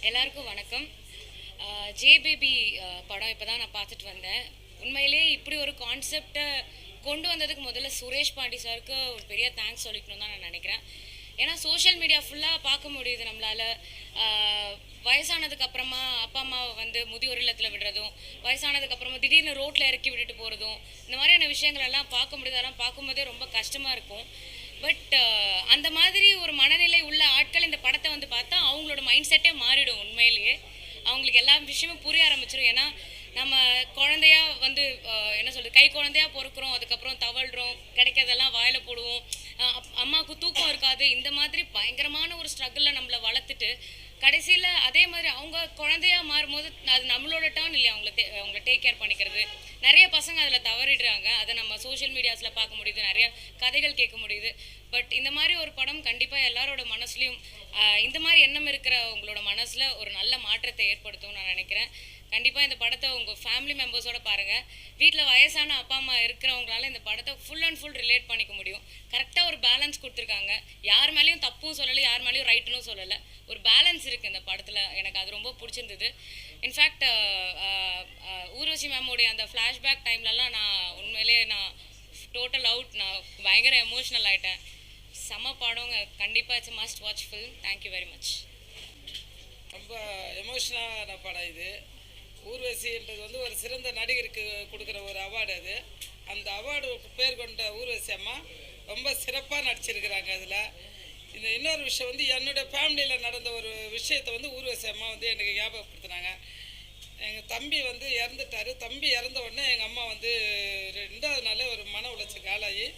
எல்லாருக்கும் வணக்கம். J baby படம் இப்போ தான் நான் பார்த்துட்டு வந்தேன். உண்மையிலேயே இப்படி ஒரு கான்செப்டை கொண்டு வந்ததுக்கு முதல்ல சுரேஷ் பாண்டி சாருக்கு ஒரு பெரிய தேங்க்ஸ் சொல்லிக்கணும் தான் நான் நினைக்கிறேன். ஏன்னா சோஷியல் மீடியா ஃபுல்லாக பார்க்க முடியுது நம்மளால். வயசானதுக்கு அப்புறமா அப்பா அம்மாவை வந்து முதியோர் இல்லத்தில் விடுறதும், வயசானதுக்கு அப்புறமா திடீர்னு ரோட்டில் இறக்கி விட்டுட்டு போகிறதும், இந்த மாதிரியான விஷயங்கள் எல்லாம் பார்க்க முடியுது. அதெல்லாம் பார்க்கும்போதே ரொம்ப கஷ்டமாக இருக்கும். பட் அந்த மாதிரி ஒரு மனநிலை உள்ள ஆட்கள் இந்த படத்தை வந்து பார்த்தா அவங்களோட மைண்ட் செட்டே மாறிடும். உண்மையிலேயே அவங்களுக்கு எல்லா விஷயமும் புரிய ஆரம்பிச்சிடும். ஏன்னா நம்ம குழந்தையா வந்து என்ன சொல்கிறது, கை குழந்தையா பொறுக்கிறோம், அதுக்கப்புறம் தவழ்கிறோம், கிடைக்கிறதெல்லாம் வாயில் போடுவோம், அம்மாவுக்கு தூக்கம் இருக்காது. இந்த மாதிரி பயங்கரமான ஒரு ஸ்ட்ரகிளில் நம்மளை வளர்த்துட்டு கடைசியில் அதே மாதிரி அவங்க குழந்தையா மாறும்போது அது நம்மளோட டர்ன் இல்லையா அவங்கள டேக் கேர் பண்ணிக்கிறது. நிறைய பசங்க அதில் தவறிடுறாங்க. அதை நம்ம சோஷியல் மீடியாஸில் பார்க்க முடியுது, நிறைய கதைகள் கேட்க முடியுது. பட் இந்த மாதிரி ஒரு படம் கண்டிப்பாக எல்லாரோட மனசுலையும் இந்த மாதிரி எண்ணம் இருக்கிற உங்களோட மனசில் ஒரு நல்ல மாற்றத்தை ஏற்படுத்தும் நான் நினைக்கிறேன். கண்டிப்பாக இந்த படத்தை உங்கள் ஃபேமிலி மெம்பர்ஸோடு பாருங்கள். வீட்டில் வயசான அப்பா அம்மா இருக்கிறவங்களால இந்த படத்தை ஃபுல் அண்ட் ஃபுல் ரிலேட் பண்ணிக்க முடியும். கரெக்டாக ஒரு பேலன்ஸ் கொடுத்துருக்காங்க. யார் மேலேயும் தப்பும் சொல்லலை, யார் மேலேயும் ரைட்டுன்னு சொல்லலை. ஒரு பேலன்ஸ் இருக்குது இந்த படத்தில். எனக்கு அது ரொம்ப பிடிச்சிருந்தது. இன்ஃபேக்ட் ஊர்வசி மேமோடைய அந்த ஃப்ளாஷ்பேக் டைம்லலாம் நான் உண்மையிலே டோட்டல் அவுட். நான் பயங்கர எமோஷ்னல் ஆகிட்டேன். செம்ம படங்க. கண்டிப்பாக it's must watch film. Thank you very much. ரொம்ப எமோஷ்னலான படம் இது. ஊர்வசின்றது வந்து ஒரு சிறந்த நடிகருக்கு கொடுக்குற ஒரு அவார்டு. அது அந்த அவார்டு பேர் கொண்ட ஊர்வசி அம்மா ரொம்ப சிறப்பாக நடிச்சிருக்கிறாங்க. அதில் இந்த இன்னொரு விஷயம் வந்து என்னுடைய ஃபேமிலியில் நடந்த ஒரு விஷயத்தை வந்து ஊர்வசி அம்மா வந்து எனக்கு ஞாபகப்படுத்தினாங்க. எங்கள் தம்பி வந்து இறந்துட்டார். தம்பி இறந்த உடனே எங்கள் அம்மா வந்து 2வது நாளே ஒரு மன உளைச்சல் ஆளாகி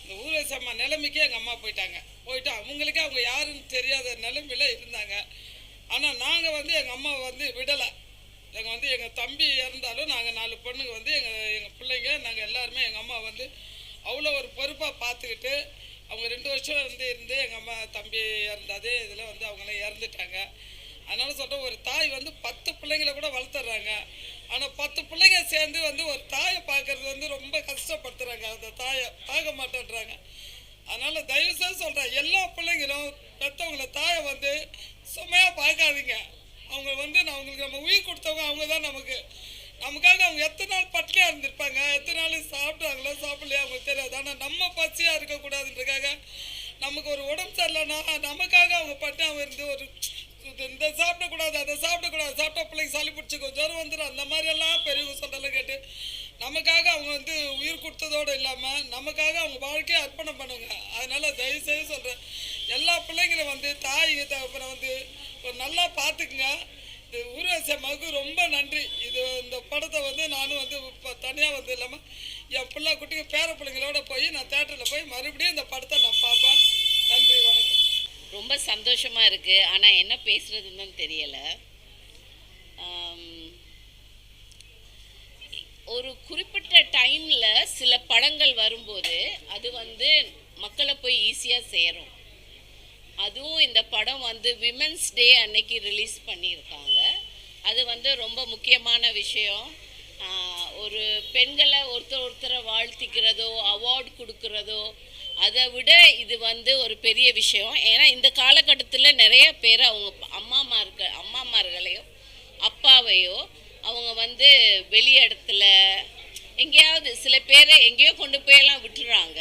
இந்த ஊர்வசி அம்மா நிலைமைக்கு எங்கள் அம்மா போயிட்டு அவங்களுக்கே அவங்க யாருன்னு தெரியாத நிலைமையில் இருந்தாங்க. ஆனால் நாங்கள் வந்து எங்கள் அம்மாவை வந்து விடலை. எங்கள் தம்பி இறந்தாலும் நாங்கள் 4 பொண்ணுங்க வந்து எங்கள் பிள்ளைங்க நாங்கள் எல்லாருமே எங்கள் அம்மா வந்து அவ்வளோ ஒரு பொறுப்பாக பார்த்துக்கிட்டு அவங்க 2 வருஷம் வந்து இருந்து எங்கள் அம்மா தம்பி இறந்தாதே இதில் வந்து அவங்களாம் இறந்துட்டாங்க. அதனால் சொல்கிறேன், ஒரு தாய் வந்து 10 பிள்ளைங்களை கூட வளர்த்துட்றாங்க. ஆனால் 10 பிள்ளைங்க சேர்ந்து வந்து ஒரு தாயை பார்க்கறது வந்து ரொம்ப கஷ்டப்படுத்துகிறாங்க. அந்த தாயை பார்க்க மாட்டேன்றாங்க. அதனால் தயவுசெய்து சொல்கிறேன், எல்லா பிள்ளைங்களும் பெற்றவங்கள தாயை வந்து சுமையாக பார்க்காதீங்க. அவங்க வந்து அவங்களுக்கு நம்ம உயிர் கொடுத்தவங்க அவங்க தான். நமக்காக அவங்க எத்தனை நாள் பட்டினியாக இருந்திருப்பாங்க, எத்தனை நாள் சாப்பிட்றாங்களோ சாப்பிடலையா அவங்களுக்கு தெரியாது. ஆனால் நம்ம பசியாக இருக்கக்கூடாதுன்றக்காக நமக்கு ஒரு உடம்பு சரியில்லைன்னா நமக்காக அவங்க பட்டினியாக இருந்து ஒரு இந்த சாப்பிடக்கூடாது அதை சாப்பிடக்கூடாது, சாப்பிட்டா பிள்ளைங்க சளி பிடிச்சிக்கும், ஜுரம் வந்துடும், அந்த மாதிரியெல்லாம் பெரியவங்க சொல்கிறதெல்லாம் கேட்டு நமக்காக அவங்க வந்து உயிர் கொடுத்ததோடு இல்லாமல் நமக்காக அவங்க வாழ்க்கையை அர்ப்பணம் பண்ணுங்க. அதனால் தயவுசெய்து சொல்கிறேன், எல்லா பிள்ளைங்களும் வந்து தாய் அப்புறம் வந்து ஒரு நல்லா பார்த்துக்குங்க. இது ஊர்வசி அம்மாவுக்கு ரொம்ப நன்றி. இந்த படத்தை வந்து நானும் வந்து இப்போ தனியாக வந்து இல்லாமல் என் பிள்ளை குட்டிக்கு பேர பிள்ளைங்களோட போய் நான் தேட்டரில் போய் மறுபடியும் இந்த படத்தை நான் பார்ப்பேன். நன்றி, வணக்கம். ரொம்ப சந்தோஷமாக இருக்குது. ஆனால் என்ன பேசுகிறதுன்னு தெரியலை. ஒரு குறிப்பிட்ட டைமில் சில படங்கள் வரும்போது அது வந்து மக்களை போய் ஈஸியாக சேரும். அதுவும் இந்த படம் வந்து விமென்ஸ் டே அன்னைக்கு ரிலீஸ் பண்ணியிருக்காங்க. அது வந்து ரொம்ப முக்கியமான விஷயம். ஒரு பெண்களை ஒருத்தரை வாழ்த்திக்கிறதோ அவார்டு கொடுக்குறதோ அதை விட இது வந்து ஒரு பெரிய விஷயம். ஏன்னா இந்த காலகட்டத்தில் நிறைய பேர் அவங்க அம்மாமார்களையோ அப்பாவையோ அவங்க வந்து வெளி இடத்துல எங்கேயாவது சில பேர் எங்கேயோ கொண்டு போயெல்லாம் விட்டுறாங்க.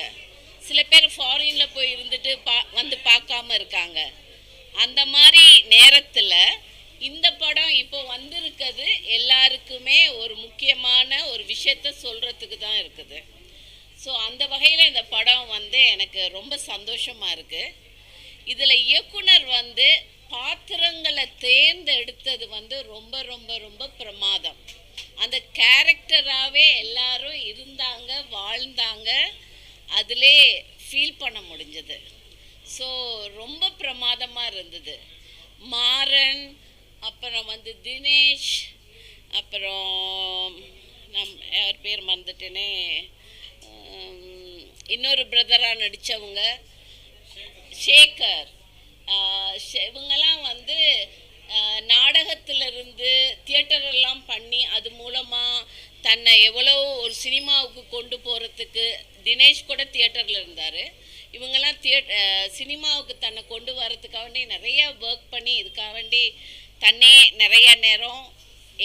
சில பேர் ஃபாரினில் போய் இருந்துட்டு வந்து பார்க்காம இருக்காங்க. அந்த மாதிரி நேரத்தில் இந்த படம் இப்போ வந்திருக்கிறது எல்லாருக்குமே ஒரு முக்கியமான ஒரு விஷயத்த சொல்கிறதுக்கு தான் இருக்குது. ஸோ அந்த வகையில் இந்த படம் வந்து எனக்கு ரொம்ப சந்தோஷமாக இருக்குது. இதில் இயக்குனர் வந்து பாத்திரங்களை தேர்ந்தெடுத்தது வந்து ரொம்ப ரொம்ப ரொம்ப பிரமாதம். அந்த கேரக்டராகவே எல்லாரும் இருந்தாங்க, வாழ்ந்தாங்க, அதிலே ஃபீல் பண்ண முடிஞ்சது. ஸோ ரொம்ப பிரமாதமாக இருந்தது. மாறன், அப்புறம் வந்து தினேஷ், அப்புறம் யார் பேர் மறந்துட்டேனே, இன்னொரு பிரதராக நடித்தவங்க சேகர், இவங்கெல்லாம் வந்து நாடகத்திலிருந்து தியேட்டரெல்லாம் பண்ணி அது மூலமாக தன்னை எவ்வளோ ஒரு சினிமாவுக்கு கொண்டு போகிறதுக்கு. தினேஷ் கூட தியேட்டரில் இருந்தார். இவங்கெல்லாம் சினிமாவுக்கு தன்னை கொண்டு வரதுக்காக வேண்டி நிறையா ஒர்க் பண்ணி இதுக்காக வேண்டி தன்னே நிறைய நேரம்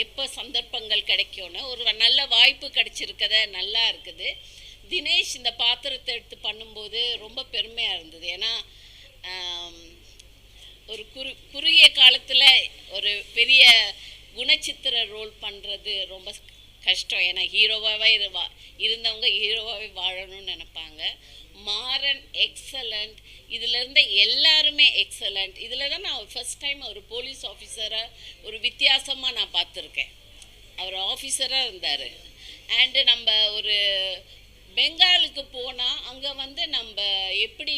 எப்போ சந்தர்ப்பங்கள் கிடைக்கும்னு ஒரு நல்ல வாய்ப்பு கிடைச்சிருக்கத நல்லா இருக்குது. தினேஷ் இந்த பாத்திரத்தை எடுத்து பண்ணும்போது ரொம்ப பெருமையாக இருந்தது. ஏன்னா ஒரு குறுகிய காலத்தில் ஒரு பெரிய குணச்சித்திர ரோல் பண்ணுறது ரொம்ப கஷ்டம். ஏன்னா ஹீரோவாகவே இருந்தவங்க ஹீரோவாகவே வாழணும்னு நினைப்பாங்க. மாறன் எக்ஸலண்ட், இதில் இருந்த எல்லாருமே எக்ஸலண்ட். இதில் தான் நான் ஃபஸ்ட் டைம் ஒரு போலீஸ் ஆஃபீஸராக ஒரு வித்தியாசமாக நான் பார்த்துருக்கேன். அவர் ஆஃபீஸராக இருந்தார். அண்டு நம்ம ஒரு பெங்காலுக்கு போனால் அங்கே வந்து நம்ம எப்படி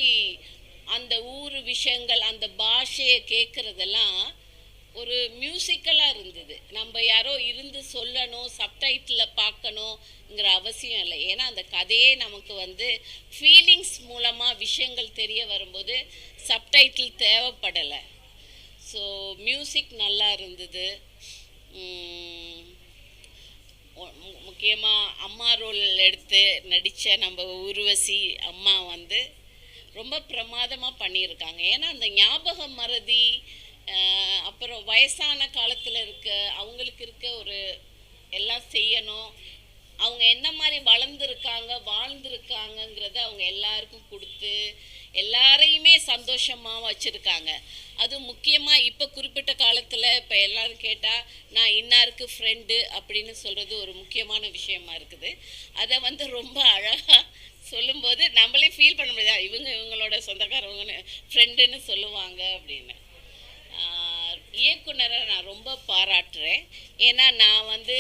அந்த ஊர் விஷயங்கள் அந்த பாஷையை கேட்குறதெல்லாம் ஒரு மியூசிக்கலாக இருந்தது. நம்ம யாரோ இருந்து சொல்லணும், சப்டைட்டில் பார்க்கணுங்கிற அவசியம் இல்லை. ஏன்னா அந்த கதையே நமக்கு வந்து ஃபீலிங்ஸ் மூலமாக விஷயங்கள் தெரிய வரும்போது சப்டைட்டில் தேவைப்படலை. ஸோ மியூசிக் நல்லா இருந்தது. முக்கியமாக அம்மா ரோல் எடுத்து நடித்த நம்ம ஊர்வசி அம்மா வந்து ரொம்ப பிரமாதமாக பண்ணியிருக்காங்க. ஏன்னா அந்த ஞாபக மறதி, அப்புறம் வயசான காலத்தில் அவங்களுக்கு இருக்க ஒரு எல்லாம் செய்யணும், அவங்க என்ன மாதிரி வாழ்ந்துருக்காங்கங்கிறத அவங்க எல்லாருக்கும் கொடுத்து எல்லாரையுமே சந்தோஷமாக வச்சுருக்காங்க. அது முக்கியமாக இப்போ குறிப்பிட்ட காலத்தில் இப்போ எல்லோரும் கேட்டால் நான் இன்னாருக்கு ஃப்ரெண்டு அப்படின்னு சொல்கிறது ஒரு முக்கியமான விஷயமா இருக்குது. அதை வந்து ரொம்ப அழகாக சொல்லும்போது நம்மளே ஃபீல் பண்ண முடியாது, இவங்களோட சொந்தக்காரவங்கன்னு ஃப்ரெண்டுன்னு சொல்லுவாங்க அப்படின்னு. இயக்குனரை நான் ரொம்ப பாராட்டுறேன். ஏன்னா நான் வந்து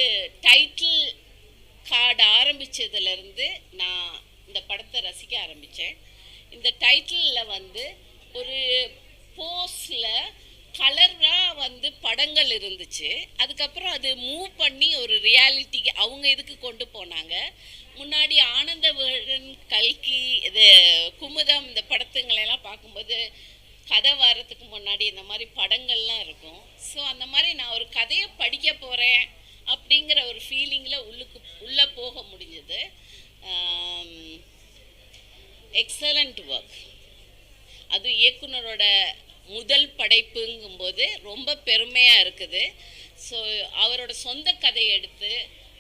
டைட்டில் கார்டு ஆரம்பித்ததுலேருந்து நான் இந்த படத்தை ரசிக்க ஆரம்பித்தேன். இந்த டைட்டிலில் வந்து ஒரு போஸில் கலராக வந்து படங்கள் இருந்துச்சு. அதுக்கப்புறம் அது மூவ் பண்ணி ஒரு ரியாலிட்டிக்கு அவங்க இதுக்கு கொண்டு போனாங்க. முன்னாடி ஆனந்தவர்டன், கல்கி, இது குமுதம், இந்த படத்துங்களெல்லாம் பார்க்கும்போது கதை வாரத்துக்கு முன்னாடி இந்த மாதிரி படங்கள்லாம் இருக்கும். ஸோ அந்த மாதிரி நான் ஒரு கதையை படிக்க போகிறேன் அப்படிங்கிற ஒரு ஃபீலிங்கில் உள்ளே போக முடிஞ்சது. Excellent work. அது இயக்குனரோட முதல் படைப்புங்கும்போது ரொம்ப பெருமையாக இருக்குது. ஸோ அவரோட சொந்த கதையை எடுத்து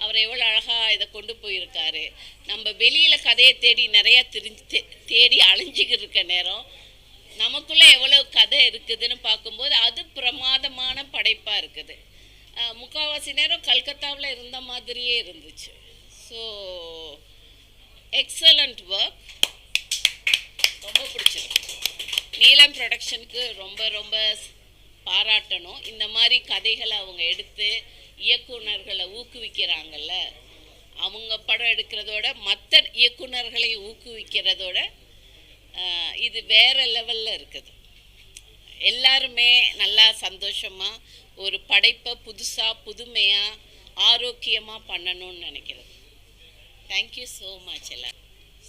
அவர் எவ்வளோ அழகாக இதை கொண்டு போயிருக்காரு. நம்ம வெளியில் கதையை தேடி நிறையா தேடி அலைஞ்சிக்கிட்டு இருக்க நேரம் நமக்குள்ளே எவ்வளோ கதை இருக்குதுன்னு பார்க்கும்போது அது பிரமாதமான படைப்பாக இருக்குது. முக்கால்வாசி நேரம் கல்கத்தாவில் இருந்த மாதிரியே இருந்துச்சு. ஸோ எக்ஸலண்ட் ஒர்க், ரொம்ப பிடிச்சிருக்கு. நீலம் ப்ரொடக்ஷனுக்கு ரொம்ப ரொம்ப பாராட்டணும். இந்த மாதிரி கதைகளை அவங்க எடுத்து இயக்குனர்களை ஊக்குவிக்கிறாங்கல்ல, அவங்க படம் எடுக்கிறதோட மற்ற இயக்குனர்களை ஊக்குவிக்கிறதோட இது வேறு லெவலில் இருக்குது. எல்லாருமே நல்லா சந்தோஷமாக ஒரு படைப்பை புதுசாக புதுமையாக ஆரோக்கியமாக பண்ணணும்னு நினைக்கிறது. Thank you so much. எல்லாம்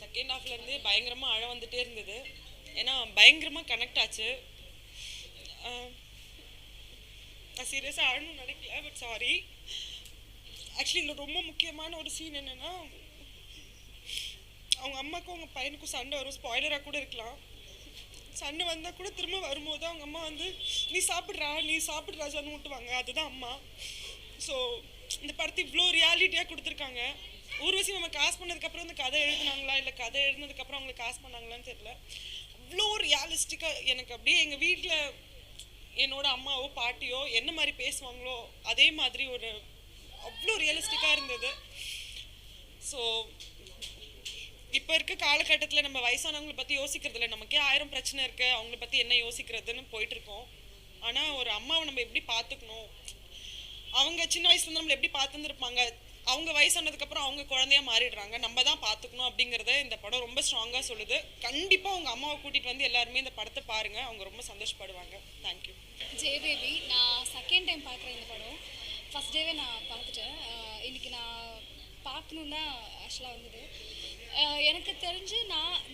செகண்ட் ஹாஃப்லேருந்து பயங்கரமாக அழ வந்துட்டே இருந்தது. ஏன்னா பயங்கரமாக கனெக்ட் ஆச்சு. நான் சீரியஸாக அழணும்னு நினைக்கல, பட் சாரி. ஆக்சுவலி இதில் ரொம்ப முக்கியமான ஒரு சீன் என்னென்னா, அவங்க அம்மாவுக்கும் அவங்க பையனுக்கும் சண்டை வரும். ஸ்பாய்லராக கூட இருக்கலாம். சண்டை வந்தால் கூட திரும்ப வரும்போது அவங்க அம்மா வந்து நீ சாப்பிட்றான்னு விட்டுவாங்க. அதுதான் அம்மா. ஸோ இந்த படத்தை இவ்வளோ ரியாலிட்டியாக கொடுத்துருக்காங்க. ஊர்வசி நம்ம காசு பண்ணதுக்கப்புறம் இந்த கதை எழுதுனாங்களா இல்லை கதை எழுதுனதுக்கப்புறம் அவங்களுக்கு காசு பண்ணாங்களான்னு தெரியல. அவ்வளோ ரியாலிஸ்டிக்காக எனக்கு அப்படியே எங்கள் வீட்டில் என்னோட அம்மாவோ பாட்டியோ என்ன மாதிரி பேசுவாங்களோ அதே மாதிரி ஒரு அவ்வளோ ரியலிஸ்டிக்காக இருந்தது. ஸோ இப்போ இருக்க காலகட்டத்தில் நம்ம வயசானவங்களை பற்றி யோசிக்கிறது இல்லை. நமக்கே 1000 பிரச்சனை இருக்குது, அவங்கள பற்றி என்ன யோசிக்கிறதுன்னு போயிட்டுருக்கோம். ஆனால் ஒரு அம்மாவை நம்ம எப்படி பார்த்துக்கணும், அவங்க சின்ன வயசுலேருந்து நம்மளை எப்படி பார்த்துருந்துருப்பாங்க, அவங்க வயசானதுக்கப்புறம் அவங்க குழந்தையா மாறிடுறாங்க, நம்ம தான் பார்த்துக்கணும் அப்படிங்கிறத இந்த படம் ரொம்ப ஸ்ட்ராங்காக சொல்லுது. கண்டிப்பாக அவங்க அம்மாவை கூட்டிகிட்டு வந்து எல்லாருமே இந்த படத்தை பாருங்கள், அவங்க ரொம்ப சந்தோஷப்படுவாங்க. தேங்க்யூ. ஜெயபேபி, நான் செகண்ட் டைம் பார்க்குறேன் இந்த படம். ஃபஸ்ட் டேவே நான் பார்த்துட்டேன். இன்றைக்கி நான் பார்க்கணுன்னு தான் ஆக்சுவலாக வந்தது. எனக்கு தெரிஞ்சு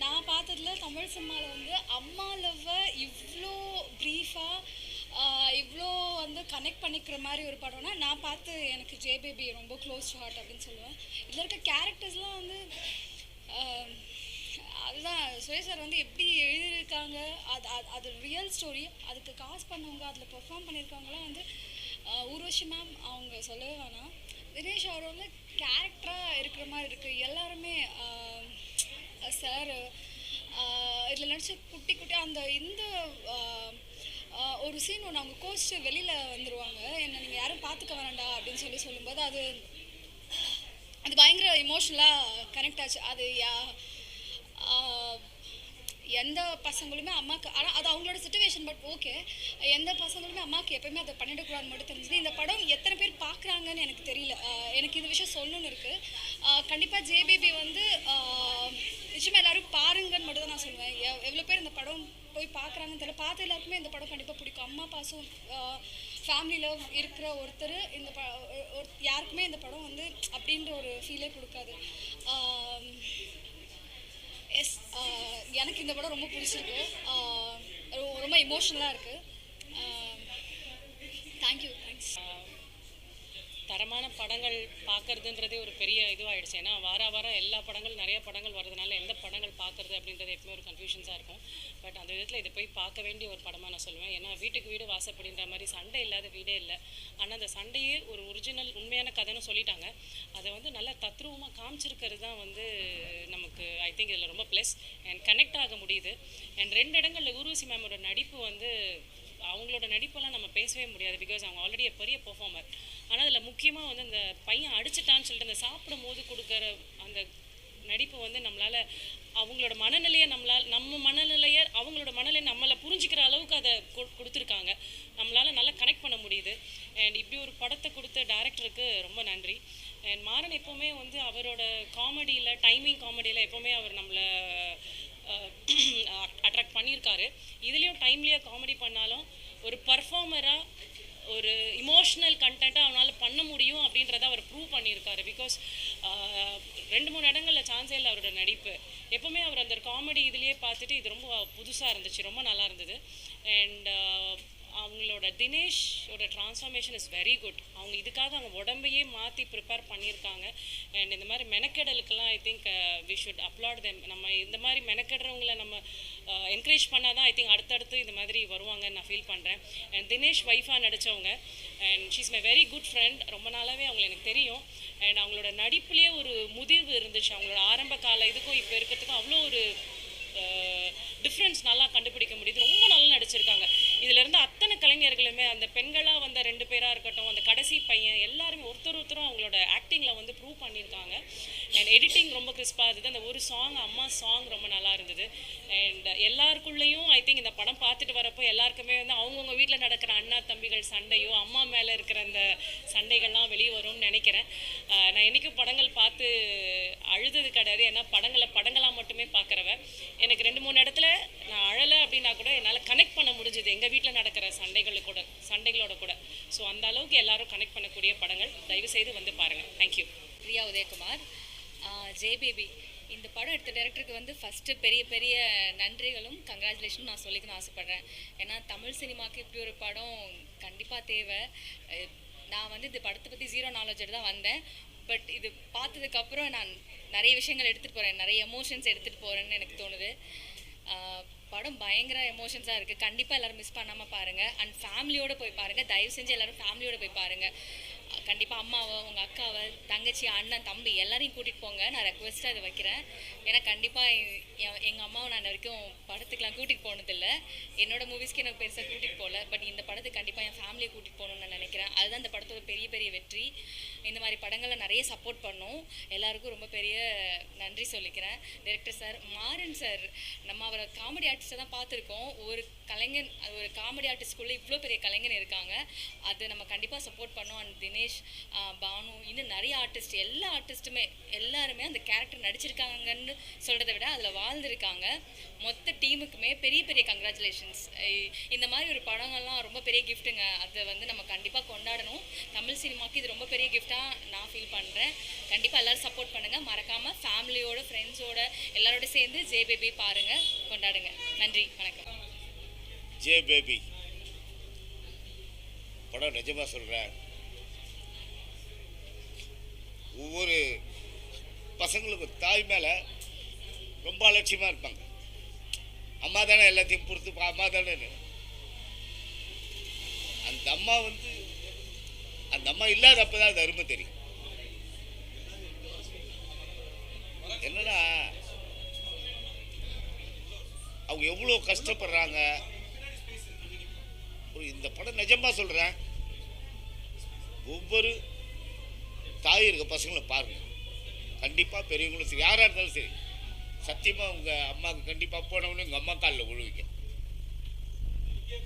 நான் பார்த்ததில் தமிழ் சினிமாவில் வந்து அம்மா லவ்வை இவ்வளோ ப்ரீஃபாக இவ்வளோ வந்து கனெக்ட் பண்ணிக்கிற மாதிரி ஒரு படம்னா நான் பார்த்து எனக்கு ஜெயபேபி ரொம்ப க்ளோஸ் டு ஹார்ட் அப்படின்னு சொல்லுவேன். இதில் இருக்க கேரக்டர்ஸ்லாம் வந்து அதுதான் சுரேஷ் சார் வந்து எப்படி எழுதியிருக்காங்க, அது ரியல் ஸ்டோரி. அதுக்கு காசு பண்ணவங்க, அதில் பெர்ஃபார்ம் பண்ணியிருக்காங்களாம் வந்து ஊர்வஷி மேம் அவங்க சொல்லவே வேணாம். தினேஷ் அவரோட கேரக்டராக இருக்கிற மாதிரி இருக்குது. எல்லாருமே சார் இதில் நடிச்ச குட்டி குட்டி அந்த இந்த ஒரு சீன் ஒன்று அவங்க கோச்சிட்டு வெளியில் வந்துடுவாங்க, என்னை நீங்கள் யாரும் பார்த்துக்க வேண்டாண்டா அப்படின்னு சொல்லும்போது அது பயங்கர இமோஷ்னலாக கனெக்ட் ஆச்சு. அது எந்த பசங்களுமே அம்மாவுக்கு, ஆனால் அது அவங்களோட சுச்சுவேஷன், பட் ஓகே, எந்த பசங்களுமே அம்மாவுக்கு எப்போயுமே அதை பண்ணிடக்கூடாதுன்னு மட்டும் தெரிஞ்சுது. இந்த படம் எத்தனை பேர் பார்க்குறாங்கன்னு எனக்கு தெரியல. எனக்கு இந்த விஷயம் சொல்லணும்னு இருக்குது. கண்டிப்பாக ஜேபிபி வந்து நிச்சயமாக எல்லோரும் பாருங்கன்னு மட்டும் தான் நான் சொல்லுவேன். எவ்வளோ பேர் இந்த படம் போய் பார்க்குறாங்கன்னு தெரியல. பார்த்த எல்லாருக்குமே இந்த படம் கண்டிப்பாக பிடிக்கும். அம்மா பாசம் ஃபேமிலியில் இருக்கிற ஒருத்தர் இந்த யாருக்குமே இந்த படம் வந்து அப்படின்ற ஒரு ஃபீலே கொடுக்காது. எஸ், எனக்கு இந்த படம் ரொம்ப பிடிச்சிருக்கு. ரொம்ப இமோஷ்னலாக இருக்குது. தேங்க்யூ. தேங்க்ஸ். தரமான படங்கள் பார்க்கறதுன்றதே ஒரு பெரிய இதுவாகிடுச்சு. ஏன்னா வாரம் எல்லா படங்கள் நிறைய படங்கள் வர்றதுனால எந்த படங்கள் பார்க்குறது அப்படின்றது எப்பவுமே ஒரு கன்ஃபியூஷன்ஸாக இருக்கும். பட் அந்த விதத்தில் இதை போய் பார்க்க வேண்டிய ஒரு படமாக நான் சொல்லுவேன். ஏன்னா வீட்டுக்கு வீடு வாசப்படின்ற மாதிரி சண்டை இல்லாத வீடே இல்லை. ஆனால் அந்த சண்டையே ஒரு ஒரிஜினல் உண்மையான கதைன்னு சொல்லிட்டாங்க. அதை வந்து நல்லா தத்ரூபமாக காமிச்சிருக்கிறது தான் வந்து நமக்கு ஐ திங்க் இதில் ரொம்ப ப்ளஸ் அண்ட் கனெக்ட் ஆக முடியுது. அண்ட் 2 இடங்களில் ஊர்வசி மேமோட நடிப்பு வந்து அவங்களோட நடிப்பெல்லாம் நம்ம பேசவே முடியாது. பிகாஸ் அவங்க ஆல்ரெடி பெரிய பெர்ஃபார்மர். ஆனால் அதில் முக்கியமாக வந்து அந்த பையன் அடிச்சிட்டான்னு சொல்லிட்டு அந்த சாப்பிடும் போது கொடுக்குற அந்த நடிப்பு வந்து நம்மளால் அவங்களோட மனநிலையை நம்ம மனநிலையை அவங்களோட மனநிலையை நம்மளை புரிஞ்சிக்கிற அளவுக்கு அதை கொடுத்துருக்காங்க. நம்மளால் நல்லா கனெக்ட் பண்ண முடியுது. அண்ட் இப்படி ஒரு படத்தை கொடுத்த டேரக்டருக்கு ரொம்ப நன்றி. அண்ட் மாறன் எப்போவுமே வந்து அவரோட காமெடியில் காமெடியில் எப்போவுமே அவர் நம்மளை அட்ராக்ட் பண்ணியிருக்காரு. இதுலேயும் டைம்லியாக காமெடி பண்ணாலும் ஒரு பர்ஃபார்மராக ஒரு இமோஷ்னல் கண்டென்ட்டாக அவனால் பண்ண முடியும் அப்படின்றத அவர் ப்ரூவ் பண்ணியிருக்காரு. பிகாஸ் 2-3 இடங்களில் சான்ஸே இல்லை அவரோட நடிப்பு. எப்போவுமே அவர் அந்த காமெடி இதுலேயே பார்த்துட்டு இது ரொம்ப புதுசாக இருந்துச்சு, ரொம்ப நல்லா இருந்தது. அண்ட் அவங்களோட தினேஷோட ட்ரான்ஸ்ஃபார்மேஷன் இஸ் வெரி குட். அவங்க இதுக்காக அவங்க உடம்பையே மாற்றி ப்ரிப்பேர் பண்ணியிருக்காங்க. அண்ட் இந்த மாதிரி மெனக்கெடலுக்கெல்லாம் I think we should applaud them. நம்ம இந்த மாதிரி மெனக்கெடுறவங்கள நம்ம என்கரேஜ் பண்ணால் தான் ஐ திங்க் அடுத்தடுத்து இந்த மாதிரி வருவாங்கன்னு நான் ஃபீல் பண்ணுறேன். அண்ட் தினேஷ் ஒய்ஃபாக நடித்தவங்க and she's my very good friend. ரொம்ப நாளாகவே அவங்களை எனக்கு தெரியும். அண்ட் அவங்களோட நடிப்புலேயே ஒரு முதிர்வு இருந்துச்சு. அவங்களோட ஆரம்ப கால இதுக்கும் இப்போ இருக்கிறதுக்கும் அவ்வளோ ஒரு டிஃப்ரென்ஸ் நல்லா கண்டுபிடிக்க முடியுது. ரொம்ப நல்லா நடிச்சிருக்காங்க. இதில் இருந்து அத்தனை கலைஞர்களுமே அந்த பெண்களாக வந்த 2 பேராக இருக்கட்டும், அந்த கடைசி பையன், எல்லாருமே ஒருத்தரும் அவங்களோட ஆக்டிங்கில் வந்து ப்ரூவ் பண்ணியிருக்காங்க. அண்ட் எடிட்டிங் ரொம்ப கிறிஸ்பாக இருந்தது. அந்த ஒரு சாங் அம்மா சாங் ரொம்ப நல்லா இருந்தது. அண்ட் எல்லாருக்குள்ளேயும் ஐ திங்க் இந்த படம் பார்த்துட்டு வரப்போ எல்லாருக்குமே வந்து அவங்கவுங்க வீட்டில் நடக்கிற அண்ணா தம்பிகள் சண்டையோ அம்மா மேலே இருக்கிற அந்த சண்டைகள்லாம் வெளியே வரும்னு நினைக்கிறேன். நான் என்றைக்கும் படங்கள் பார்த்து அழுதது கிடையாது. ஏன்னா படங்களாக மட்டுமே பார்க்குறவன். எனக்கு 2-3 இடத்துல நான் அழலை அப்படின்னா கூட என்னால் கனெக்ட் பண்ண முடிஞ்சது எங்கள் வீட்டில் நடக்கிற சண்டைகளோட கூட. ஸோ அந்த அளவுக்கு எல்லாரும் கனெக்ட் பண்ணக்கூடிய படங்கள் தயவுசெய்து வந்து பாருங்கள். தேங்க்யூ. பிரியா உதயகுமார். ஜேபிபி இந்த படம் எடுத்த டைரக்டருக்கு வந்து ஃபஸ்ட்டு பெரிய நன்றிகளும் கங்க்ராச்சுலேஷனும் நான் சொல்லிக்கணும்னு ஆசைப்பட்றேன். ஏன்னா தமிழ் சினிமாவுக்கு இப்படி ஒரு படம் கண்டிப்பாக தேவை. நான் வந்து இந்த படத்தை பற்றி 0 நாலேஜோடு தான் வந்தேன். பட் இது பார்த்ததுக்கப்புறம் நான் நிறைய விஷயங்கள் எடுத்துகிட்டு போகிறேன், நிறைய எமோஷன்ஸ் எடுத்துகிட்டு போகிறேன்னு எனக்கு தோணுது. படம் பயங்கர எமோஷன்ஸாக இருக்குது. கண்டிப்பாக எல்லோரும் மிஸ் பண்ணாமல் பாருங்கள். அண்ட் ஃபேமிலியோடு போய் பாருங்கள். தயவு செஞ்சு எல்லோரும் ஃபேமிலியோடு போய் பாருங்கள். கண்டிப்பாக அம்மாவை, உங்கள் அக்காவை, தங்கச்சி, அண்ணன், தம்பி எல்லாரையும் கூட்டிகிட்டு போங்க. நான் ரெக்வெஸ்ட்டாக இதை வைக்கிறேன். ஏன்னா கண்டிப்பாக எங்கள் அம்மாவை நான் வரைக்கும் படத்துக்கெலாம் கூட்டிகிட்டு போனதில்லை. என்னோடய மூவிஸ்க்கு எனக்கு பெருசாக கூட்டிகிட்டு போகல. பட் இந்த படத்துக்கு கண்டிப்பாக என் ஃபேமிலியை கூட்டிகிட்டு போகணுன்னு நான் நினைக்கிறேன். அதுதான் இந்த படத்தோட பெரிய வெற்றி. இந்த மாதிரி படங்களை நிறைய சப்போர்ட் பண்ணோம். எல்லாருக்கும் ரொம்ப பெரிய நன்றி சொல்லிக்கிறேன். டைரக்டர் சார், மாறன் சார், நம்ம அவரை காமெடி ஆர்டிஸ்ட்டை தான் பார்த்துருக்கோம். ஒரு கலைஞன், ஒரு காமெடி ஆர்டிஸ்ட்குள்ளே இவ்வளோ பெரிய கலைஞன் இருக்காங்க. அதை நம்ம கண்டிப்பாக சப்போர்ட் பண்ணோம். அண்ட் தினேஷ், பானு, இன்னும் நிறைய ஆர்டிஸ்ட், எல்லா ஆர்டிஸ்ட்டுமே எல்லாருமே அந்த கேரக்டர் நடிச்சிருக்காங்கன்னு சொல்கிறத விட அதில் வாழ்ந்துருக்காங்க. மொத்த டீமுக்குமே பெரிய கங்க்ராச்சுலேஷன்ஸ். இந்த மாதிரி ஒரு படங்கள்லாம் ரொம்ப பெரிய கிஃப்ட்டுங்க. அதை வந்து நம்ம கண்டிப்பாக கொண்டாடணும். தமிழ் சினிமாவுக்கு இது ரொம்ப பெரிய கிஃப்டாக நான் ஃபீல் பண்ணுறேன். கண்டிப்பாக எல்லோரும் சப்போர்ட் பண்ணுங்கள். மறக்காமல் ஃபேமிலியோட, ஃப்ரெண்ட்ஸோட எல்லாரோட சேர்ந்து ஜேபிபி பாருங்கள், கொண்டாடுங்க. நன்றி, வணக்கம். ஜேபிபி படம் நிஜமாக சொல்கிறேன், ஒவ்வொரு பசங்களுக்கும் தாய் மேலே ரொம்ப அலட்சியமாக இருப்பாங்க. அம்மா தானே எல்லாத்தையும் பொறுத்து அம்மா தானே. அந்த அம்மா வந்து அந்த அம்மா இல்லாதப்ப தான் அது அருமை தெரியும். என்னன்னா அவங்க எவ்வளோ கஷ்டப்படுறாங்க. இந்த படம் நிஜமாக சொல்கிறேன், ஒவ்வொரு தாய் இருக்க பசங்களை பாருங்கள். கண்டிப்பாக பெரியவங்களும் சரி, யாராக இருந்தாலும் சரி, சத்தியமாக உங்கள் அம்மாவுக்கு கண்டிப்பாக போனவொன்னு எங்கள் அம்மா காலில் விழுவிங்க.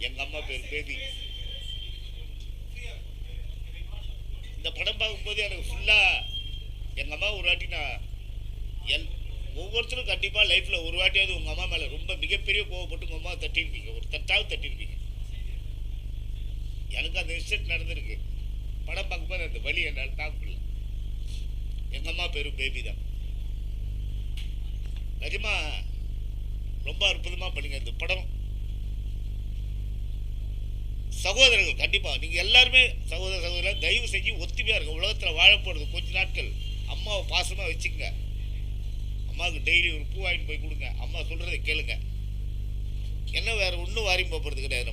எங்கள் அம்மா பேர் பேபி. இந்த படம் பார்க்கும்போது எனக்கு ஃபுல்லாக எங்கள் அம்மா ஒரு வாட்டி நான் ஒவ்வொருத்தரும் கண்டிப்பாக லைஃப்பில் ஒரு வாட்டியாவது உங்கள் அம்மா மேலே ரொம்ப மிகப்பெரிய கோவப்பட்டு உங்கள் அம்மா தட்டியிருப்பீங்க, ஒரு தட்டாவது தட்டியிருப்பீங்க. எனக்கு அந்த இன்சிடென்ட் நடந்திருக்கு. படம் பார்க்கும்போது அந்த வலி என்னால் தாங்க முடியல. எங்கள் அம்மா பேர் பேபி தான். நிஜமாக ரொம்ப அற்புதமாக பண்ணுங்க இந்த படம். சகோதரர்கள் கண்டிப்பாக நீங்கள் எல்லாருமே சகோதரர் தயவு செஞ்சு ஒத்துமையாக இருக்க. உலகத்தில் வாழ போகிறது கொஞ்ச நாட்கள். அம்மாவை பாசமாக வச்சுக்கங்க. அம்மாவுக்கு டெய்லி ஒரு பூ வாங்கிட்டு போய் கொடுங்க. அம்மா சொல்கிறத கேளுங்க. என்ன வேறு ஒன்றும் வாரி போகிறது கிடையாது.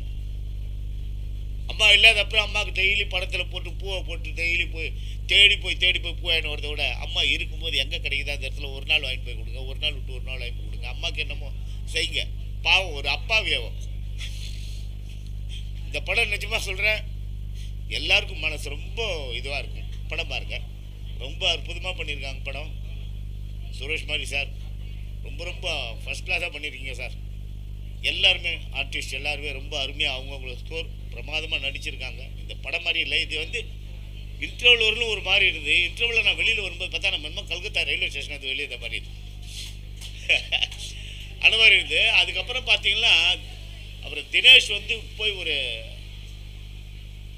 அம்மா இல்லாத அப்புறம் அம்மாவுக்கு டெய்லி படத்தில் போட்டு பூவை போட்டு டெய்லி போய் தேடி போய் பூ வாங்கிட்டு வரதை விட அம்மா இருக்கும்போது எங்கே கிடைக்குதோ அந்த இடத்துல ஒரு நாள் வாங்கிட்டு போய் கொடுங்க, ஒரு நாள் விட்டு ஒரு நாள் வாங்கி கொடுங்க. அம்மாவுக்கு என்னமோ செய்யுங்க. பாவம், ஒரு அப்பாவியாவும். இந்த படம் நிஜமாக சொல்கிறேன், எல்லாருக்கும் மனசு ரொம்ப இதுவாக இருக்கும். படம் பாருங்க, ரொம்ப அற்புதமாக பண்ணியிருக்காங்க படம். சுரேஷ் மாதிரி சார் ரொம்ப ஃபஸ்ட் கிளாஸாக பண்ணியிருக்கீங்க சார். எல்லாருமே ஆர்டிஸ்ட் எல்லாருமே ரொம்ப அருமையாக அவங்கவுங்கள ஸ்கோர் பிரமாதமாக நடிச்சிருக்காங்க. இந்த படம் மாதிரி இல்லை. இது வந்து இன்டர்வல் வரலும் ஒரு மாதிரி இருந்தது. இன்டர்வலில் நான் வெளியில் வரும்போது பார்த்தா நம்ம இன்னும் கல்கத்தா ரயில்வே ஸ்டேஷன் அது வெளியே இந்த மாதிரி அந்த மாதிரி இருக்குது. அதுக்கப்புறம் பார்த்தீங்கன்னா அப்புறம் தினேஷ் வந்து போய் ஒரு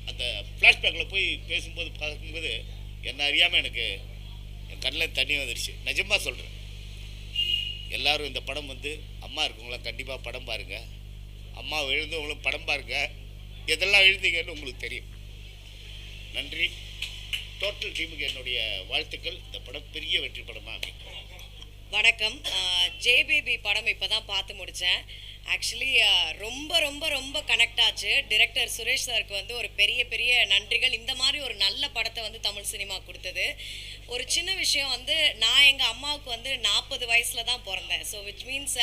அந்த ஃப்ளாஷ்பேக்கில் போய் பேசும்போது பார்க்கும்போது என்ன அறியாமல் எனக்கு என் கண்ணில் தண்ணி வந்துடுச்சு. நிஜமாக சொல்கிறேன், எல்லோரும் இந்த படம் வந்து அம்மா இருக்கவங்களாம் கண்டிப்பாக படம் பாருங்கள். அம்மா எழுந்தவங்களும் படம் பாருங்கள். எதெல்லாம் எழுந்தீங்கன்னு உங்களுக்கு தெரியும். நன்றி. டோட்டல் டீமுக்கு என்னுடைய வாழ்த்துக்கள். இந்த படம் பெரிய வெற்றி படமாக அமைக்கும். வணக்கம். ஜே பேபி படம் இப்போ தான் பார்த்து முடித்தேன். ஆக்சுவலி ரொம்ப ரொம்ப ரொம்ப கனெக்ட் ஆச்சு. டிரெக்டர் சுரேஷ் சாருக்கு வந்து ஒரு பெரிய நன்றிகள். இந்த மாதிரி ஒரு நல்ல படத்தை வந்து தமிழ் சினிமா கொடுத்தது. ஒரு சின்ன விஷயம் வந்து, நான் எங்கள் அம்மாவுக்கு வந்து 40 வயசில் தான் பிறந்தேன். ஸோ விச் மீன்ஸ்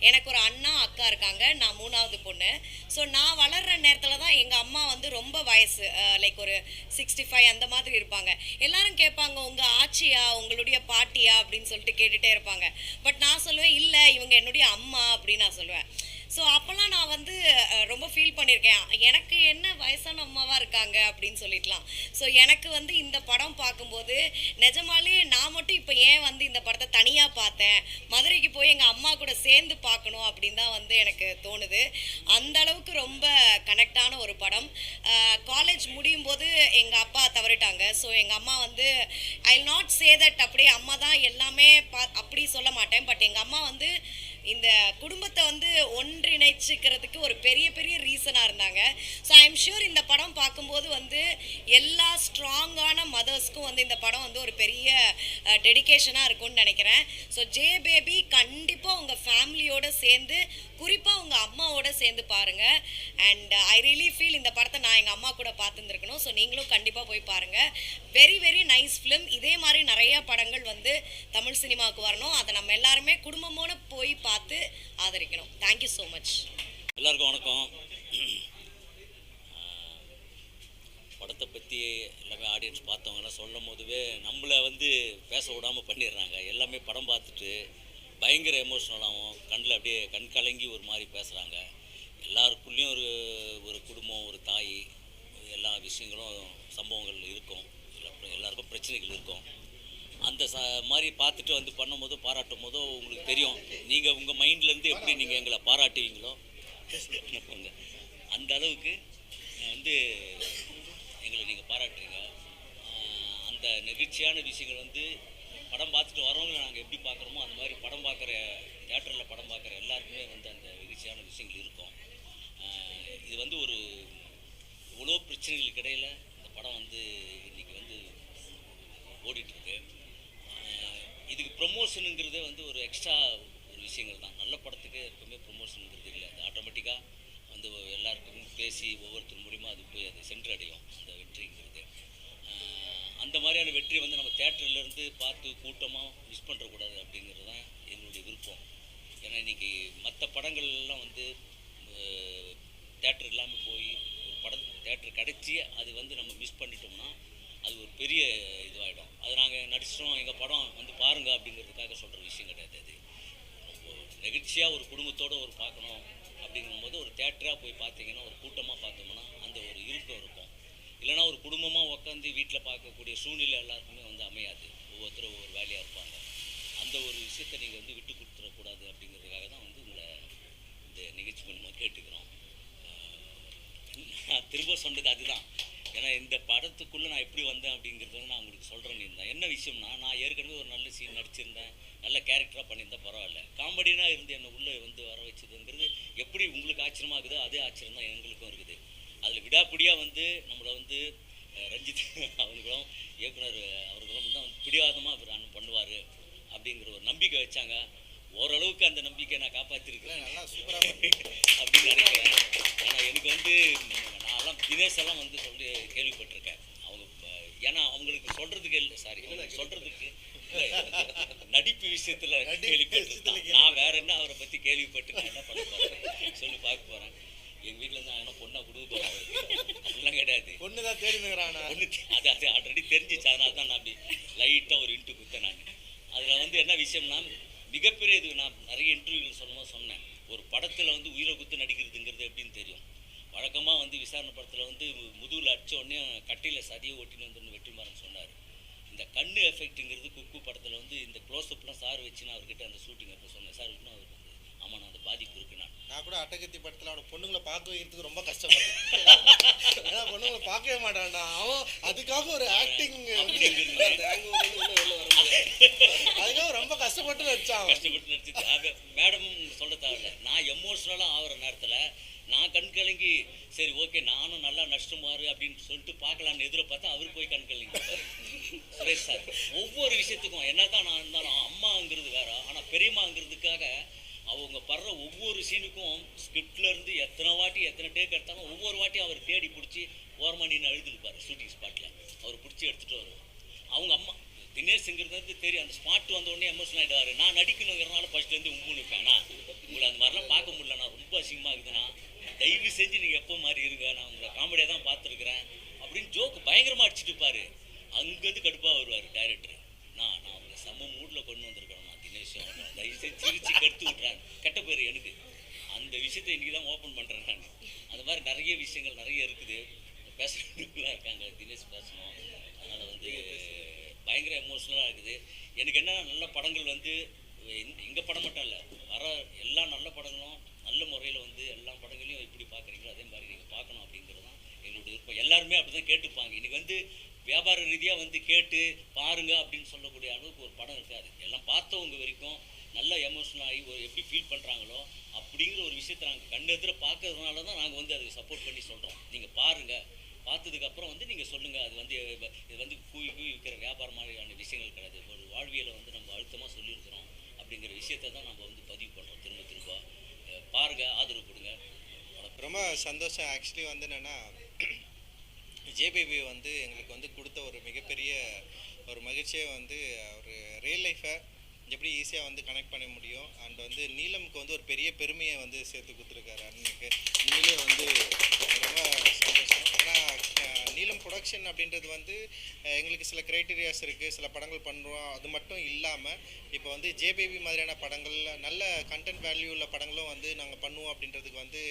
எனக்கு ஒரு அண்ணா அக்கா இருக்காங்க, நான் 3வது பொண்ணு. ஸோ நான் வளர்கிற நேரத்தில் தான் எங்கள் அம்மா வந்து ரொம்ப வயசு லைக் ஒரு 65 அந்த மாதிரி இருப்பாங்க. எல்லாரும் கேட்பாங்க, உங்கள் ஆச்சியா உங்களுடைய பாட்டியா அப்படின்னு சொல்லிட்டு கேட்டுகிட்டே இருப்பாங்க. பட் நான் சொல்லுவேன், இல்லை இவங்க என்னுடைய அம்மா அப்படின்னு நான் சொல்லுவேன். ஸோ அப்போல்லாம் நான் வந்து ரொம்ப ஃபீல் பண்ணியிருக்கேன், எனக்கு என்ன வயசான அம்மாவாக இருக்காங்க அப்படின்னு சொல்லிடலாம். ஸோ எனக்கு வந்து இந்த படம் பார்க்கும்போது நிஜமாலே நான் மட்டும் இப்போ ஏன் வந்து இந்த படத்தை தனியாக பார்த்தேன், மதுரைக்கு போய் எங்கள் அம்மா கூட சேர்ந்து பார்க்கணும் அப்படின்னு தான் வந்து எனக்கு தோணுது. அந்த அளவுக்கு ரொம்ப கனெக்டான ஒரு படம். காலேஜ் முடியும் போது எங்கள் அப்பா தவறிட்டாங்க. ஸோ எங்கள் அம்மா வந்து I will not say that அப்படியே அம்மா தான் எல்லாமே அப்படி சொல்ல மாட்டேன். பட் எங்கள் அம்மா வந்து இந்த குடும்பத்தை வந்து ஒன்றிணைச்சிக்கிறதுக்கு ஒரு பெரிய ரீசனாக இருந்தாங்க. ஸோ ஐ எம் ஷூர் இந்த படம் பார்க்கும்போது வந்து எல்லா ஸ்ட்ராங்கான மதர்ஸ்க்கும் வந்து இந்த படம் வந்து ஒரு பெரிய டெடிகேஷனாக இருக்கும்னு நினைக்கிறேன். ஸோ ஜே பேபி கண்டிப்பாக உங்கள் ஃபேமிலியோடு சேர்ந்து, குறிப்பாக உங்கள் அம்மாவோட சேர்ந்து பாருங்கள். அண்ட் ஐ ரியலி ஃபீல் இந்த படத்தை நான் எங்கள் அம்மா கூட பார்த்துருந்துருக்கணும். ஸோ நீங்களும் கண்டிப்பாக போய் பாருங்கள். Very nice film. இதே மாதிரி நிறையா படங்கள் வந்து தமிழ் சினிமாவுக்கு வரணும். அதை நம்ம எல்லாருமே குடும்பமோடு போய் பார்த்து ஆதரிக்கணும். Thank you so much. எல்லாருக்கும் வணக்கம். படத்தை பற்றி எல்லாமே ஆடியன்ஸ் பார்த்தவங்கன்னா சொல்லும் போதுவே நம்மளை வந்து பேச விடாமல் பண்ணிடுறாங்க. எல்லாமே படம் பார்த்துட்டு பயங்கர எமோஷ்னலாகவும் கண்ணில் அப்படியே கண் கலங்கி ஒரு மாதிரி பேசுகிறாங்க. எல்லாருக்குள்ளேயும் ஒரு குடும்பம், ஒரு தாய், எல்லா விஷயங்களும் சம்பவங்கள் இருக்கும். எல்லாருக்கும் பிரச்சனைகள் இருக்கும். அந்த மாதிரி பார்த்துட்டு வந்து பண்ணும்போதோ பாராட்டும் போதோ உங்களுக்கு தெரியும், நீங்கள் உங்கள் மைண்ட்லேருந்து எப்படி நீங்கள் எங்களை பாராட்டுவீங்களோ அந்த அளவுக்கு வந்து எங்களை நீங்கள் பாராட்டுறீங்க. அந்த நெகிழ்ச்சியான விஷயங்கள் வந்து படம் பார்த்துட்டு வரவங்களை நாங்கள் எப்படி பார்க்குறோமோ அந்த மாதிரி படம் பார்க்குற தியேட்டரில் படம் பார்க்குற எல்லாருக்குமே வந்து அந்த நெகிழ்ச்சியான விஷயங்கள் இருக்கும். இது வந்து ஒரு இவ்வளோ பிரச்சனைகளுக்கு இடையில் இந்த படம் வந்து இன்றைக்கி வந்து ஓடிட்டுருக்கு. இதுக்கு ப்ரொமோஷனுங்கிறதே வந்து ஒரு எக்ஸ்ட்ரா ஒரு விஷயங்கள் தான். நல்ல படத்துக்கு எப்பவுமே ப்ரொமோஷனுங்கிறது இல்லை, அது ஆட்டோமேட்டிக்காக வந்து எல்லாருக்கும் பேசி ஒவ்வொருத்தர் மூலிமா அது போய் அது சென்று அடையும் அந்த வெற்றிங்கிறது. அந்த மாதிரியான வெற்றி வந்து நம்ம தேட்டர்லேருந்து பார்த்து கூட்டமாக மிஸ் பண்ணுறக்கூடாது அப்படிங்கிறது தான் எங்களுடைய விருப்பம். ஏன்னா இன்றைக்கி மற்ற படங்கள்லாம் வந்து தேட்டர் இல்லாமல் போய் ஒரு படம் தேட்டர் கிடச்சி அது வந்து நம்ம மிஸ் பண்ணிட்டோம்னா அது ஒரு பெரிய இதுவாகிடும். அது நாங்கள் நடிச்சிட்டோம், எங்கள் படம் வந்து பாருங்கள் அப்படிங்கிறதுக்காக சொல்கிற விஷயம் கிடையாது. அது நெகிழ்ச்சியாக ஒரு குடும்பத்தோடு ஒரு பார்க்கணும் அப்படிங்கும்போது ஒரு தேட்டராக போய் பார்த்தீங்கன்னா ஒரு கூட்டமாக பார்த்தோம்னா அந்த ஒரு இருக்கம் இருக்கும். இல்லைனா ஒரு குடும்பமாக உட்காந்து வீட்டில் பார்க்கக்கூடிய சூழ்நிலை எல்லாருக்குமே வந்து அமையாது. ஒவ்வொருத்தரும் ஒவ்வொரு வேலையாக இருப்பாங்க. அந்த ஒரு விஷயத்தை நீங்கள் வந்து விட்டு கொடுத்துடக்கூடாது அப்படிங்கிறதுக்காக தான் வந்து உங்களை இந்த நிகழ்ச்சி மூலமாக கேட்டுக்கிறோம். நான் திரும்ப சொன்னது அதுதான். ஏன்னா இந்த படத்துக்குள்ளே நான் எப்படி வந்தேன் அப்படிங்கிறது வந்து நான் உங்களுக்கு சொல்கிறேன்னு இருந்தேன். என்ன விஷயம்னா, நான் ஏற்கனவே ஒரு நல்ல சீன் நடிச்சிருந்தேன், நல்ல கேரக்டராக பண்ணியிருந்தேன், பரவாயில்ல. காமெடினாக இருந்து என்னை உள்ளே வந்து வர வச்சதுங்கிறது எப்படி உங்களுக்கு ஆச்சரியமாகுதோ அதே ஆச்சரியம் தான் எங்களுக்கும் இருக்குது. அதில் விடாப்பிடியாக வந்து நம்மளை வந்து ரஞ்சித் அவர்களும் இயக்குனர் அவர்களும் வந்து பிடிவாதமாக அவர் அண்ணன் பண்ணுவார் அப்படிங்கிற ஒரு நம்பிக்கை வச்சாங்க. ஓரளவுக்கு அந்த நம்பிக்கையை நான் காப்பாற்றிருக்கிறேன், நல்லா சூப்பராக அப்படின்னு நினைக்கிறேன். ஏன்னா எனக்கு வந்து நான்லாம் தினேஷ் எல்லாம் வந்து சொல்லி கேள்விப்பட்டிருக்கேன். அவங்க ஏன்னா அவங்களுக்கு சொல்கிறதுக்கு இல்லை, சாரி சொல்கிறதுக்கு நடிப்பு விஷயத்தில் கேள்விப்பட்டிருக்கேன். நான் வேற என்ன அவரை பற்றி கேள்விப்பட்டு நான் என்ன பண்ண போகிறேன் சொல்லி பார்க்க போகிறேன். எங்கள் வீட்டில் இருந்து நான் என்ன பொண்ணாக கொடுக்க போகிறேன், அப்படிலாம் கிடையாது. பொண்ணு தான் தேடினுங்கிறான். பொண்ணு அது ஆல்ரெடி தெரிஞ்சிச்சு, அதனால தான் நான் அப்படி லைட்டாக ஒரு இன்ட்டு கொடுத்தேன். நான் அதில் வந்து என்ன விஷயம்னா, மிகப்பெரிய இது நான் நிறைய இன்டர்வியூவில் சொல்லும்போது சொன்னேன், ஒரு படத்தில் வந்து உயிரை குத்து நடிக்கிறதுங்கிறது எப்படின்னு தெரியும். வழக்கமாக வந்து விசாரணை படத்தில் வந்து முதுகில் அடித்த உடனே கட்டையில் சதியை ஓட்டின்னு வந்து வெற்றிமாறன் சொன்னார். இந்த கண்ணு எஃபெக்ட்டுங்கிறது குக்கு படத்தில் வந்து இந்த க்ளோஸ்அப்லாம் சார் வச்சு நான் அவர்கிட்ட அந்த ஷூட்டிங் அப்போ சொன்னேன். சார் இன்னும் அவருக்கு வந்து ஆமாம் நான் அந்த பாதிப்பு இருக்கு. நான் கூட அட்டகத்தி படத்தில் அவனை பொண்ணுங்களை பார்க்க வைக்கிறதுக்கு ரொம்ப கஷ்டப்பட்டேன். ஏன்னா பொண்ணுங்களை பார்க்கவே மாட்டான்டா அவன். அதுக்காக ஒரு ஆக்டிங் அதுக்காக ரொம்ப கஷ்டப்பட்டு நடிச்சான். கஷ்டப்பட்டு நடிச்சு மேடமும் சொல்ல தேவையில்ல. நான் எமோஷ்னலாக ஆகிற நேரத்தில் நான் கண் கலங்கி சரி ஓகே நானும் நல்லா நஷ்டமாறு அப்படின்னு சொல்லிட்டு பார்க்கலான்னு எதிர பார்த்தா அவர் போய் கண் கலங்கி சுரேஷ் சார். ஒவ்வொரு விஷயத்துக்கும் என்ன தான் நான் இருந்தாலும் அம்மாங்கிறது வேற, ஆனால் பெரியம்மாங்கிறதுக்காக அவங்க படுற ஒவ்வொரு சீனுக்கும் ஸ்கிரிப்ட்லேருந்து எத்தனை வாட்டி எத்தனை டேக் எடுத்தாலும் ஒவ்வொரு வாட்டியும் அவர் தேடி பிடிச்சி ஓரமாக நின்று எழுதிருப்பார். ஷூட்டிங் ஸ்பாட்டில் அவர் பிடிச்சி எடுத்துகிட்டு வருவார். அவங்க அம்மா தினேஷுங்கிறது தெரியும், அந்த ஸ்பாட் வந்த உடனே எமோஷனல் ஆகிடுவார். நான் நடிக்கணுங்கிறனால ஃபஸ்ட்லேருந்து உம்முன்னு இருப்பேன். உங்களை அந்த மாதிரிலாம் பார்க்க முடியல, நான் ரொம்ப அசிங்கமாக இருக்குதுண்ணா, தயவு செஞ்சு நீங்கள் எப்போ மாதிரி இருங்க, நான் உங்களை காமெடியாக தான் பார்த்துருக்குறேன் அப்படின்னு ஜோக்கு பயங்கரமாக அடிச்சுட்டு இருப்பார். அங்கேருந்து கடுப்பாக வருவார் டைரக்டர். நான் அவங்களை செம்ம மூடில் கொண்டு வந்திருக்கிறேன், நான் தினேஷும் தயவு செஞ்சு சிரிச்சு கெடுத்து விட்றேன், கெட்ட பேர் எனக்கு. அந்த விஷயத்தை இன்றைக்கி தான் ஓப்பன் பண்ணுறேன் நான். அந்த மாதிரி நிறைய விஷயங்கள் நிறைய இருக்குது. பேசுகிறவங்களாம் இருக்காங்க, தினேஷ் பேசணும், அதனால் வந்து பயங்கர எமோஷ்னலாக இருக்குது. எனக்கு என்ன நல்ல படங்கள் வந்து எங்கள் படம் மட்டும் இல்லை, வர எல்லா நல்ல படங்களும் நல்ல முறையில் வந்து எல்லா படங்களையும் எப்படி பார்க்குறீங்களோ அதே மாதிரி நீங்கள் பார்க்கணும் அப்படிங்கிறது தான் எங்களுடைய விருப்பம். எல்லாருமே அப்படி தான் கேட்டுப்பாங்க. இன்றைக்கி வந்து வியாபார ரீதியாக வந்து கேட்டு பாருங்க அப்படின்னு சொல்லக்கூடிய அளவுக்கு ஒரு படம் இருக்காது. எல்லாம் பார்த்தவங்க வரைக்கும் நல்ல எமோஷனல் ஆகி ஒரு எப்படி ஃபீல் பண்ணுறாங்களோ அப்படிங்கிற ஒரு விஷயத்தை நாங்கள் கண்ணு எதிர பார்க்கறதுனால தான் நாங்கள் வந்து அதுக்கு சப்போர்ட் பண்ணி சொல்கிறோம். நீங்கள் பாருங்கள், பார்த்ததுக்கப்புறம் வந்து நீங்கள் சொல்லுங்கள். அது வந்து இது வந்து கூவி விற்கிற வியாபாரம் மாதிரியான விஷயங்கள் கிடையாது. ஒரு வாழ்வியலை வந்து நம்ம அழுத்தமாக சொல்லியிருக்கிறோம் அப்படிங்கிற விஷயத்தை தான் நம்ம வந்து பதிவு பண்ணுறோம். திரும்ப திரும்ப பாருங்கள், ஆதரவு கொடுங்க. ரொம்ப சந்தோஷம். ஆக்சுவலி வந்து என்னென்னா, ஜேபிபி வந்து எங்களுக்கு வந்து கொடுத்த ஒரு மிகப்பெரிய ஒரு மகிழ்ச்சியை வந்து ஒரு ரியல் லைஃப்பை எப்படி ஈஸியாக வந்து கனெக்ட் பண்ண முடியும். அண்ட் வந்து நீலமுக்கு வந்து ஒரு பெரிய பெருமையை வந்து சேர்த்து கொடுத்துருக்காரு அண்ணனுக்கு. உண்மையிலே வந்து ரொம்ப சந்தோஷம். ஏன்னா நீலம் ப்ரொடக்ஷன் அப்படின்றது வந்து எங்களுக்கு சில க்ரைட்டீரியாஸ் இருக்குது, சில படங்கள் பண்ணுறோம். அது மட்டும் இல்லாமல் இப்போ வந்து ஜேபிபி மாதிரியான படங்கள் நல்ல கண்டென்ட் வேல்யூ உள்ள படங்களும் வந்து நாங்கள் பண்ணுவோம் அப்படின்றதுக்கு வந்து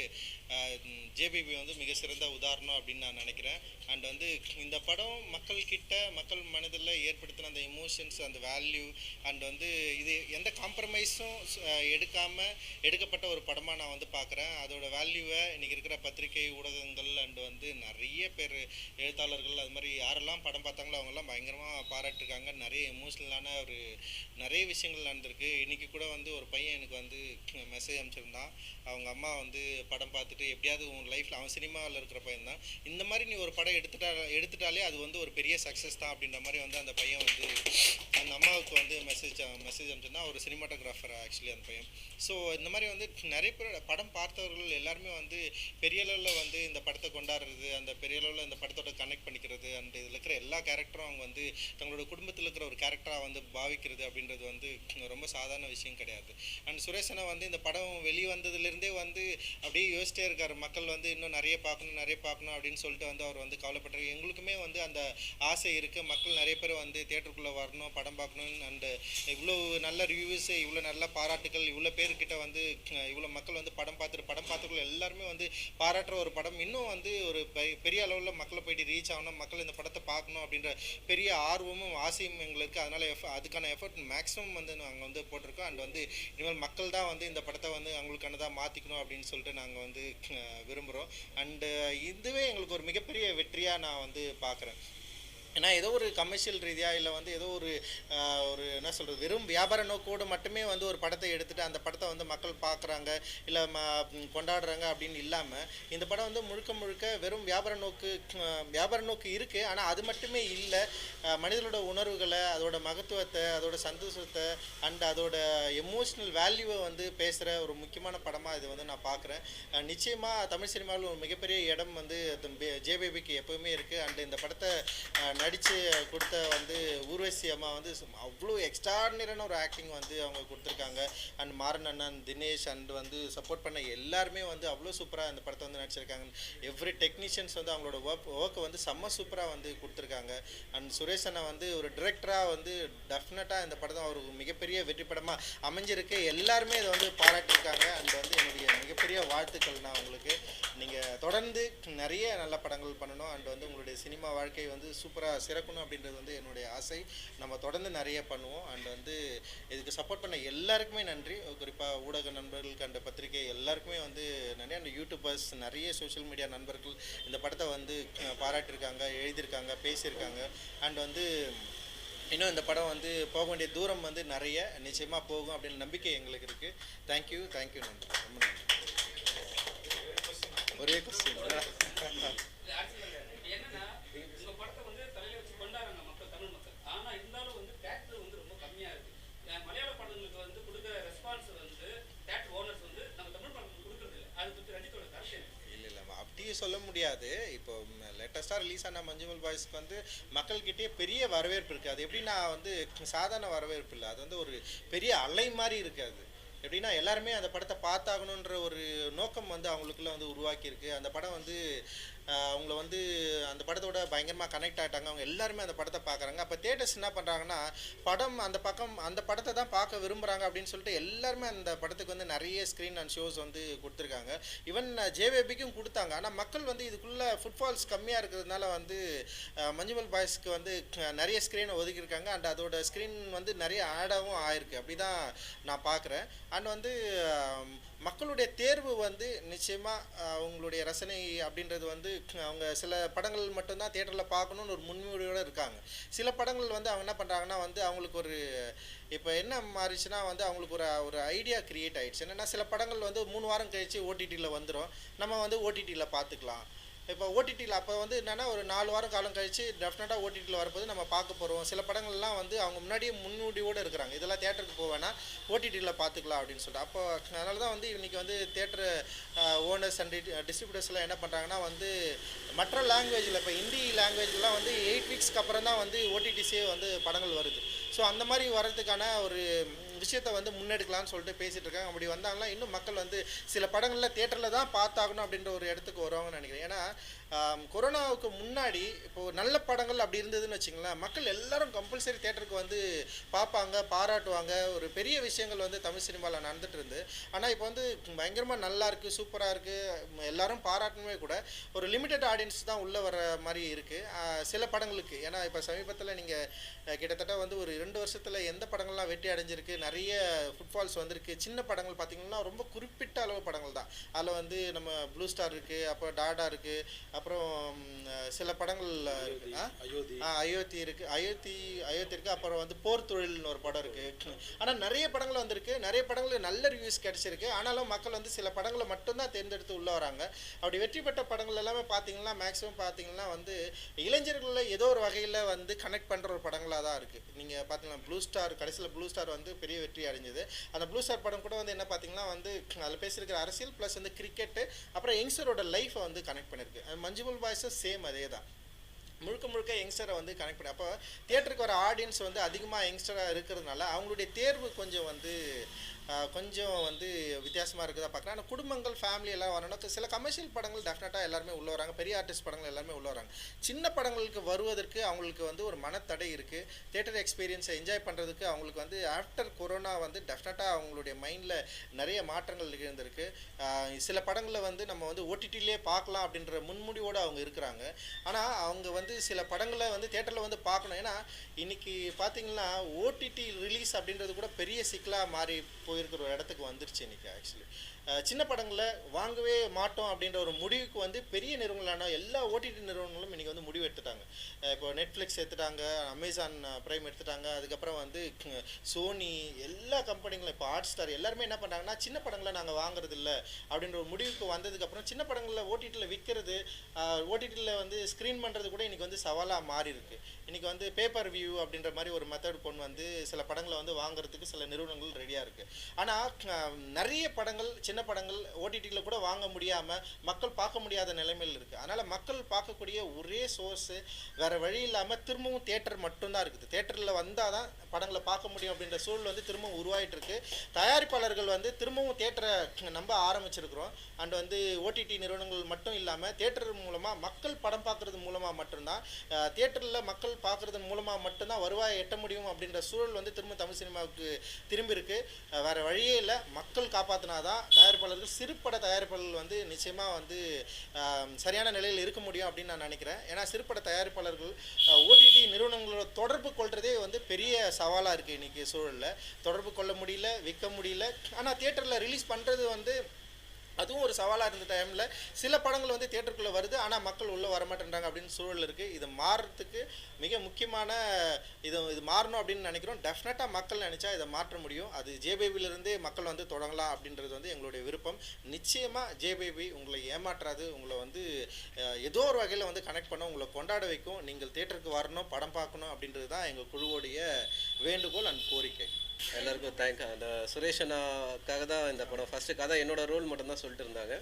ஜேபிபி வந்து மிக சிறந்த உதாரணம் அப்படின்னு நான் நினைக்கிறேன். அண்ட் வந்து இந்த படம் மக்கள் மனதில் ஏற்படுத்தின அந்த எமோஷன்ஸ், அந்த வேல்யூ அண்ட் வந்து இது எந்த காம்ப்ரமைஸும் எடுக்கப்பட்ட ஒரு படமாக நான் வந்து பார்க்குறேன். அதோட வேல்யூவை இன்றைக்கி இருக்கிற பத்திரிகை ஊடகங்கள் அண்ட் வந்து நிறைய பேர் எழுத்தாளர்கள் அது மாதிரி யாரெல்லாம் படம் பார்த்தாங்களோ அவங்கெல்லாம் பயங்கரமாக பாராட்டிருக்காங்க. நிறைய எமோஷ்னலான ஒரு நிறைய விஷயங்கள் நடந்திருக்கு. இன்றைக்கி கூட வந்து ஒரு பையன் எனக்கு வந்து மெசேஜ் அனுப்பிச்சிருந்தான். அவங்க அம்மா வந்து படம் பார்த்துட்டு எப்படியாவது உன் லைஃப்பில் அவன் சினிமாவில் இருக்கிற பையன் தான், இந்த மாதிரி நீ ஒரு படம் எடுத்துட்டாலே அது வந்து ஒரு பெரிய சக்ஸஸ் தான் அப்படின்ற மாதிரி வந்து அந்த பையன் வந்து அந்த அம்மாவுக்கு வந்து மெசேஜ் அனுப்பிச்சுன்னா ஒரு சினிமாட்டோகிராஃபர் ஆக்சுவலி அந்த பையன். ஸோ இந்த மாதிரி வந்து நிறைய பேர் படம் பார்த்தவர்கள் எல்லாருமே வந்து பெரிய அளவில் வந்து இந்த படத்தை கொண்டாடுறது, அந்த பெரிய அளவில் இந்த படத்தோட கனெக்ட் பண்ணிக்கிறது, அண்ட் இதில் இருக்கிற எல்லா கேரக்டரும் அவங்க வந்து தங்களோட குடும்பத்தில் இருக்கிற ஒரு கேரக்டராக வந்து பாவிக்கிறது அப்படின்றது வந்து ரொம்ப சாதாரண விஷயம் கிடையாது. அண்ட் சுரேஷ் அண்ணா வந்து இந்த படம் வெளியே வந்ததுலேருந்தே வந்து அப்படியே யோசிச்சிட்டே இருக்கார், மக்கள் வந்து இன்னும் நிறைய பார்க்கணும் அப்படின்னு சொல்லிட்டு வந்து அவர் வந்து கவலைப்பட்டார். எங்களுக்குமே வந்து அந்த ஆசை இருக்குது, மக்கள் நிறைய பேர் வந்து தியேட்டருக்குள்ளே வரணும், படம் பார்க்கணும். அண்டு இவ்வளோ நல்ல ரிவ்யூஸு, இவ்வளோ நல்ல பாராட்டுகள், இவ்வளோ பேர்கிட்ட வந்து இவ்வளோ மக்கள் வந்து படம் பார்த்தவர்கள் எல்லாருமே வந்து பாராட்டுற ஒரு படம் இன்னும் வந்து ஒரு பெரிய அளவில் மக்களை போயிட்டு ரீச் ஆகணும், மக்கள் இந்த படத்தை பார்க்கணும் அப்படின்ற பெரிய ஆர்வமும் ஆசையும் எங்களுக்கு. அதனால் அதுக்கான எஃபர்ட் மேக்ஸிமம் வந்து நாங்கள் வந்து போட்டிருக்கோம். அண்ட் வந்து இனிமேல் மக்கள் தான் வந்து இந்த படத்தை வந்து அவங்களுக்கானதாக மாற்றிக்கணும் அப்படின்னு சொல்லிட்டு நாங்கள் வந்து விரும்புகிறோம். அண்டு இதுவே எங்களுக்கு ஒரு மிகப்பெரிய வெற்றியாக நான் வந்து பார்க்குறேன். ஏன்னா ஏதோ ஒரு கமர்ஷியல் ரீதியாக இல்லை வந்து ஏதோ ஒரு என்ன சொல்கிறது, வெறும் வியாபார நோக்கோடு மட்டுமே வந்து ஒரு படத்தை எடுத்துகிட்டு அந்த படத்தை வந்து மக்கள் பார்க்குறாங்க இல்லை கொண்டாடுறாங்க அப்படின்னு இல்லாமல் இந்த படம் வந்து முழுக்க வெறும் வியாபார நோக்கு இருக்குது. ஆனால் அது மட்டுமே இல்லை, மனிதனோட உணர்வுகளை, அதோட மகத்துவத்தை, அதோட சந்தோஷத்தை அண்ட் அதோட எமோஷ்னல் வேல்யூவை வந்து பேசுகிற ஒரு முக்கியமான படமாக இது வந்து நான் பார்க்குறேன். நிச்சயமாக தமிழ் சினிமாவில் ஒரு மிகப்பெரிய இடம் வந்து ஜேபேபிக்கு எப்போவுமே இருக்குது. அண்ட் இந்த படத்தை நடித்து கொடுத்த வந்து ஊர்வசி அம்மா வந்து அவ்வளோ எக்ஸ்ட்ராடினரியான ஒரு ஆக்டிங் வந்து அவங்க கொடுத்துருக்காங்க. அண்ட் மாறன் அண்ணன், தினேஷ் அண்ட் வந்து சப்போர்ட் பண்ண எல்லாருமே வந்து அவ்வளோ சூப்பராக இந்த படத்தை வந்து நடிச்சிருக்காங்க. எவ்ரி டெக்னீஷியன்ஸ் வந்து அவங்களோட ஒர்க்கை வந்து செம்ம சூப்பராக வந்து கொடுத்துருக்காங்க. அண்ட் சுரேஷ் அண்ணா வந்து ஒரு டிரெக்டராக வந்து டெஃபினட்டாக இந்த படம் அவருக்கு மிகப்பெரிய வெற்றி படமாக அமைஞ்சிருக்கு. எல்லாருமே இதை வந்து பாராட்டியிருக்காங்க. அண்ட் வந்து என்னுடைய மிகப்பெரிய வாழ்த்துக்கள்னா உங்களுக்கு, நீங்கள் தொடர்ந்து நிறைய நல்ல படங்கள் பண்ணணும். அண்ட் வந்து உங்களுடைய சினிமா வாழ்க்கை வந்து சூப்பராக சிறக்கணும் அப்படின்றது வந்து என்னுடைய ஆசை. நம்ம தொடர்ந்து நிறைய பண்ணுவோம். அண்ட் வந்து இதுக்கு சப்போர்ட் பண்ண எல்லாருக்குமே நன்றி. குறிப்பாக ஊடக நண்பர்களுக்கு அண்ட் பத்திரிகை எல்லாருக்குமே வந்து நிறைய அந்த யூடியூபர்ஸ், நிறைய சோஷியல் மீடியா நண்பர்கள் இந்த படத்தை வந்து பாராட்டியிருக்காங்க, எழுதியிருக்காங்க, பேசியிருக்காங்க. அண்ட் வந்து இன்னும் இந்த படம் வந்து போக வேண்டிய தூரம் வந்து நிறைய நிச்சயமாக போகும் அப்படின்னு நம்பிக்கை எங்களுக்கு இருக்குது. தேங்க்யூ நன்றி, ரொம்ப நன்றி. ஒரே கொஸ்டின் சொல்ல முடியாது. இப்போ லேட்டஸ்ட்டாக ரிலீஸ் ஆன மஞ்சுமல் பாய்ஸ்க்கு வந்து மக்கள்கிட்டயே பெரிய வரவேற்பு இருக்குது. அது எப்படின்னா வந்து சாதாரண வரவேற்பு இல்லை, அது வந்து ஒரு பெரிய அலை மாதிரி இருக்காது. எப்படின்னா எல்லாருமே அந்த படத்தை பார்த்தாகணுன்ற ஒரு நோக்கம் வந்து அவங்களுக்குள்ள வந்து உருவாக்கியிருக்கு. அந்த படம் வந்து அவங்கள வந்து அந்த படத்தோட பயங்கரமாக கனெக்ட் ஆகிட்டாங்க. அவங்க எல்லாருமே அந்த படத்தை பார்க்குறாங்க. அப்போ தியேட்டர்ஸ் என்ன பண்ணுறாங்கன்னா படம் அந்த படத்தை தான் பார்க்க விரும்புகிறாங்க அப்படின்னு சொல்லிட்டு எல்லாருமே அந்த படத்துக்கு வந்து நிறைய ஸ்க்ரீன் அண்ட் ஷோஸ் வந்து கொடுத்துருக்காங்க. ஈவன் ஜேவேபிக்கும் கொடுத்தாங்க. ஆனால் மக்கள் வந்து இதுக்குள்ளே ஃபுட்ஃபால்ஸ் கம்மியாக இருக்கிறதுனால வந்து மஞ்சுமல் பாய்ஸ்க்கு வந்து நிறைய ஸ்க்ரீனை ஒதுக்கியிருக்காங்க. அண்ட் அதோட ஸ்க்ரீன் வந்து நிறைய ஆடாகவும் ஆயிருக்கு. அப்படி தான் நான் பார்க்குறேன். அண்ட் வந்து மக்களுடைய தேர்வு வந்து நிச்சயமாக அவங்களுடைய ரசனை அப்படின்றது வந்து அவங்க சில படங்கள் மட்டும்தான் தியேட்டரில் பார்க்கணுன்னு ஒரு முன்மொழியோடு இருக்காங்க. சில படங்கள் வந்து அவங்க என்ன பண்ணுறாங்கன்னா வந்து அவங்களுக்கு ஒரு இப்போ என்ன மாறிச்சுன்னா வந்து அவங்களுக்கு ஒரு ஐடியா க்ரியேட் ஆகிடுச்சு. என்னென்னா சில படங்கள் வந்து 3 வாரம் கழித்து ஓடிடியில் வந்துடும், நம்ம வந்து ஓடிடியில் பார்த்துக்கலாம். இப்போ ஓடிடியில் அப்போ வந்து என்னென்னா ஒரு 4 வாரம் காலம் கழித்து டெஃபினட்டாக ஓடிடியில் வரப்போது நம்ம பார்க்க போகிறோம். சில படங்கள்லாம் வந்து அவங்க முன்னாடியே முன்னோடியோடு இருக்கிறாங்க, இதெல்லாம் தேட்டருக்கு போவேன்னா ஓடிடியில் பார்த்துக்கலாம் அப்படின்னு சொல்லிட்டு. அப்போ அதனால தான் வந்து இன்றைக்கி வந்து தேட்டரு ஓனர்ஸ் அண்ட் டிஸ்ட்ரிபியூட்டர்ஸ்லாம் என்ன பண்ணுறாங்கன்னா வந்து மற்ற லாங்குவேஜில் இப்போ ஹிந்தி லாங்குவேஜ்லாம் வந்து 8 வீக்ஸ்க்கு அப்புறம் தான் வந்து ஓடிடிஸே வந்து படங்கள் வருது. ஸோ அந்த மாதிரி வர்றதுக்கான ஒரு விஷயத்தை வந்து முன்னெடுக்கலாம்னு சொல்லிட்டு பேசிகிட்டு இருக்காங்க. அப்படி வந்தாங்கன்னா இன்னும் மக்கள் வந்து சில படங்களில் தியேட்டரில் தான் பார்த்தாகணும் அப்படின்ற ஒரு இடத்துக்கு வருவாங்கன்னு நினைக்கிறேன். ஏன்னா கொரோனாவுக்கு முன்னாடி இப்போது நல்ல படங்கள் அப்படி இருந்ததுன்னு வச்சுங்களேன், மக்கள் எல்லாரும் கம்பல்சரி தேட்டருக்கு வந்து பார்ப்பாங்க, பாராட்டுவாங்க. ஒரு பெரிய விஷயங்கள் வந்து தமிழ் சினிமாவில் நடந்துட்டு இருந்து. ஆனால் இப்போ வந்து பயங்கரமாக நல்லா இருக்குது, சூப்பராக இருக்குது, எல்லாரும் பாராட்டணுமே கூட ஒரு லிமிட்டட் ஆடியன்ஸ் தான் உள்ளே வர மாதிரி இருக்குது சில படங்களுக்கு. ஏன்னா இப்போ சமீபத்தில் நீங்கள் கிட்டத்தட்ட வந்து ஒரு 2 வருஷத்தில் எந்த படங்கள்லாம் வெற்றி அடைஞ்சிருக்கு, நிறைய ஃபுட்ஃபால்ஸ் வந்திருக்கு. சின்ன படங்கள் பார்த்திங்கன்னா ரொம்ப குறிப்பிட்ட அளவு படங்கள் தான். அதில் வந்து நம்ம ப்ளூ ஸ்டார் இருக்குது, அப்புறம் டாடா இருக்குது, அப்புறம் சில படங்கள் அயோத்தி இருக்குது, அயோத்தி இருக்குது, அப்புறம் வந்து போர் தொழில்னு ஒரு படம் இருக்குது. ஆனால் நிறைய படங்கள் வந்திருக்கு, நிறைய படங்கள் நல்ல ரிவ்யூஸ் கிடச்சிருக்கு. ஆனாலும் மக்கள் வந்து சில படங்களை மட்டும்தான் தேர்ந்தெடுத்து உள்ளே வராங்க. அப்படி வெற்றி பெற்ற படங்கள் எல்லாமே பார்த்தீங்கன்னா மேக்ஸிமம் பார்த்தீங்கன்னா வந்து இளைஞர்களில் ஏதோ ஒரு வகையில் வந்து கனெக்ட் பண்ணுற ஒரு படங்களாக தான் இருக்குது. நீங்கள் பார்த்தீங்கன்னா ப்ளூ ஸ்டார், கடைசியில் ப்ளூ ஸ்டார் வந்து பெரிய வெற்றி அடைஞ்சது. அந்த ப்ளூ ஸ்டார் படம் கூட வந்து என்ன பார்த்தீங்கன்னா வந்து அதில் பேசியிருக்கிற அரசியல் ப்ளஸ் வந்து கிரிக்கெட்டு, அப்புறம் யங்ஸ்டரோட லைஃப்பை வந்து கனெக்ட் பண்ணியிருக்கு. மஞ்சுமல் பாய்ஸும் சேம் அதே தான், முழுக்க யங்ஸ்டரை வந்து கனெக்ட் பண்ணி. அப்போ தியேட்டருக்கு வர ஆடியன்ஸ் வந்து அதிகமாக யங்ஸ்டராக இருக்கிறதுனால அவங்களுடைய தேர்வு கொஞ்சம் வந்து வித்தியாசமாக இருக்குதா பார்க்குறேன். ஆனால் குடும்பங்கள் ஃபேமிலி எல்லாம் வரணும். சில கமர்ஷியல் படங்கள் டெஃபினட்டாக எல்லாருமே உள்ளே வராங்க, பெரிய ஆர்டிஸ்ட் படங்கள் எல்லாருமே உள்ளே வராங்க. சின்ன படங்களுக்கு வருவதற்கு அவங்களுக்கு வந்து ஒரு மனத்தடை இருக்குது. தியேட்டர் எக்ஸ்பீரியன்ஸை என்ஜாய் பண்ணுறதுக்கு அவங்களுக்கு வந்து ஆஃப்டர் கொரோனா வந்து டெஃபினட்டாக அவங்களுடைய மைண்டில் நிறைய மாற்றங்கள் நிகழ்ந்திருக்கு. சில படங்களை வந்து நம்ம வந்து ஓடிடிலே பார்க்கலாம் அப்படின்ற முன்முடிவோடு அவங்க இருக்கிறாங்க. ஆனால் அவங்க வந்து சில படங்களை வந்து தியேட்டரில் வந்து பார்க்கணும். ஏன்னா இன்றைக்கி பார்த்திங்கன்னா ஓடிடி ரிலீஸ் அப்படின்றது கூட பெரிய சிக்கலாக மாறி போயிருக்கிற ஒரு இடத்துக்கு வந்துருச்சு இன்றைக்கி. ஆக்சுவலி சின்ன படங்களை வாங்கவே மாட்டோம் அப்படின்ற ஒரு முடிவுக்கு வந்து பெரிய நிறுவனங்களான எல்லா ஓடிடி நிறுவனங்களும் இன்றைக்கி வந்து முடிவு எடுத்துட்டாங்க. இப்போ நெட்ஃப்ளிக்ஸ் எடுத்துட்டாங்க, அமேசான் ப்ரைம் எடுத்துட்டாங்க, அதுக்கப்புறம் வந்து சோனி, எல்லா கம்பெனிகளும் இப்போ ஹாட் ஸ்டார் எல்லாருமே என்ன பண்ணுறாங்கன்னா சின்ன படங்களை நாங்கள் வாங்குறது இல்லை அப்படின்ற ஒரு முடிவுக்கு வந்ததுக்கப்புறம் சின்ன படங்களில் ஓடிடியில் விற்கிறது, ஓடிடியில் வந்து ஸ்க்ரீன் பண்ணுறது கூட இன்றைக்கி வந்து சவாலாக மாறி இருக்குது. இன்றைக்கி வந்து பேப்பர் வியூ அப்படின்ற மாதிரி ஒரு மெத்தட் கொண்டு வந்து சில படங்களை வந்து வாங்குறதுக்கு சில நிறுவனங்கள் ரெடியாக இருக்குது. ஆனால் நிறைய படங்கள் சின்ன படங்கள் ஓடிடியில் கூட வாங்க முடியாமல் மக்கள் பார்க்க முடியாத நிலைமையில் இருக்குது. அதனால் மக்கள் பார்க்கக்கூடிய ஒரே சோர்ஸு வேறு வழி இல்லாமல் திரும்பவும் தியேட்டர் மட்டும்தான் இருக்குது. தியேட்டரில் வந்தால் தான் படங்களை பார்க்க முடியும் அப்படின்ற சூழல் வந்து திரும்பவும் உருவாகிட்டு இருக்கு. தயாரிப்பாளர்கள் வந்து திரும்பவும் தியேட்டரை நம்ப ஆரம்பிச்சிருக்கிறோம். அண்ட் வந்து ஓடிடி நிறுவனங்கள் மட்டும் இல்லாமல் தியேட்டர் மூலமாக மக்கள் படம் பார்க்குறது மூலமாக மட்டும்தான், தியேட்டரில் மக்கள் பார்க்குறது மூலமாக மட்டும்தான் வருவாயை எட்ட முடியும் அப்படின்ற சூழல் வந்து திரும்ப தமிழ் சினிமாவுக்கு திரும்பி இருக்கு. வேறு வழியே இல்லை, மக்கள் காப்பாற்றினா தான் தயாரிப்பாளர்கள், சிறுபட தயாரிப்பாளர்கள் வந்து நிச்சயமாக வந்து சரியான நிலையில் இருக்க முடியும் அப்படின்னு நான் நினைக்கிறேன். ஏன்னா சிறுபட தயாரிப்பாளர்கள் ஓடிடி நிறுவனங்களோட தொடர்பு கொள்றதே வந்து பெரிய சவாலாக இருக்குது. இன்றைக்கி சூழலில் தொடர்பு கொள்ள முடியல, விற்க முடியல. ஆனால் தியேட்டரில் ரிலீஸ் பண்ணுறது வந்து அதுவும் ஒரு சவாலாக இருந்த டைமில் சில படங்கள் வந்து தியேட்டருக்குள்ளே வருது, ஆனால் மக்கள் உள்ளே வரமாட்டேன்றாங்க அப்படின்னு சூழல் இருக்குது. இது மாறுறதுக்கு மிக முக்கியமான இது மாறணும் அப்படின்னு நினைக்கிறோம். டெஃபினட்டாக மக்கள் நினச்சா இதை மாற்ற முடியும். அது ஜேபேபிலிருந்தே மக்கள் வந்து தொடங்கலாம் அப்படின்றது வந்து எங்களுடைய விருப்பம். நிச்சயமாக ஜேபேபி உங்களை ஏமாற்றாது, உங்களை வந்து ஏதோ ஒரு வகையில் வந்து கனெக்ட் பண்ண, உங்களை கொண்டாட வைக்கும். நீங்கள் தியேட்டருக்கு வரணும், படம் பார்க்கணும் அப்படின்றது தான் எங்கள் குழுவோடைய வேண்டுகோள் அண்ட் கோரிக்கை. எல்லாருக்கும் அந்த சுரேஷ் அண்ணாக்காக தான் இந்த படம். ஃபஸ்ட்டு கதை என்னோட ரோல் மட்டும்தான் சொல்லிட்டு இருந்தாங்க.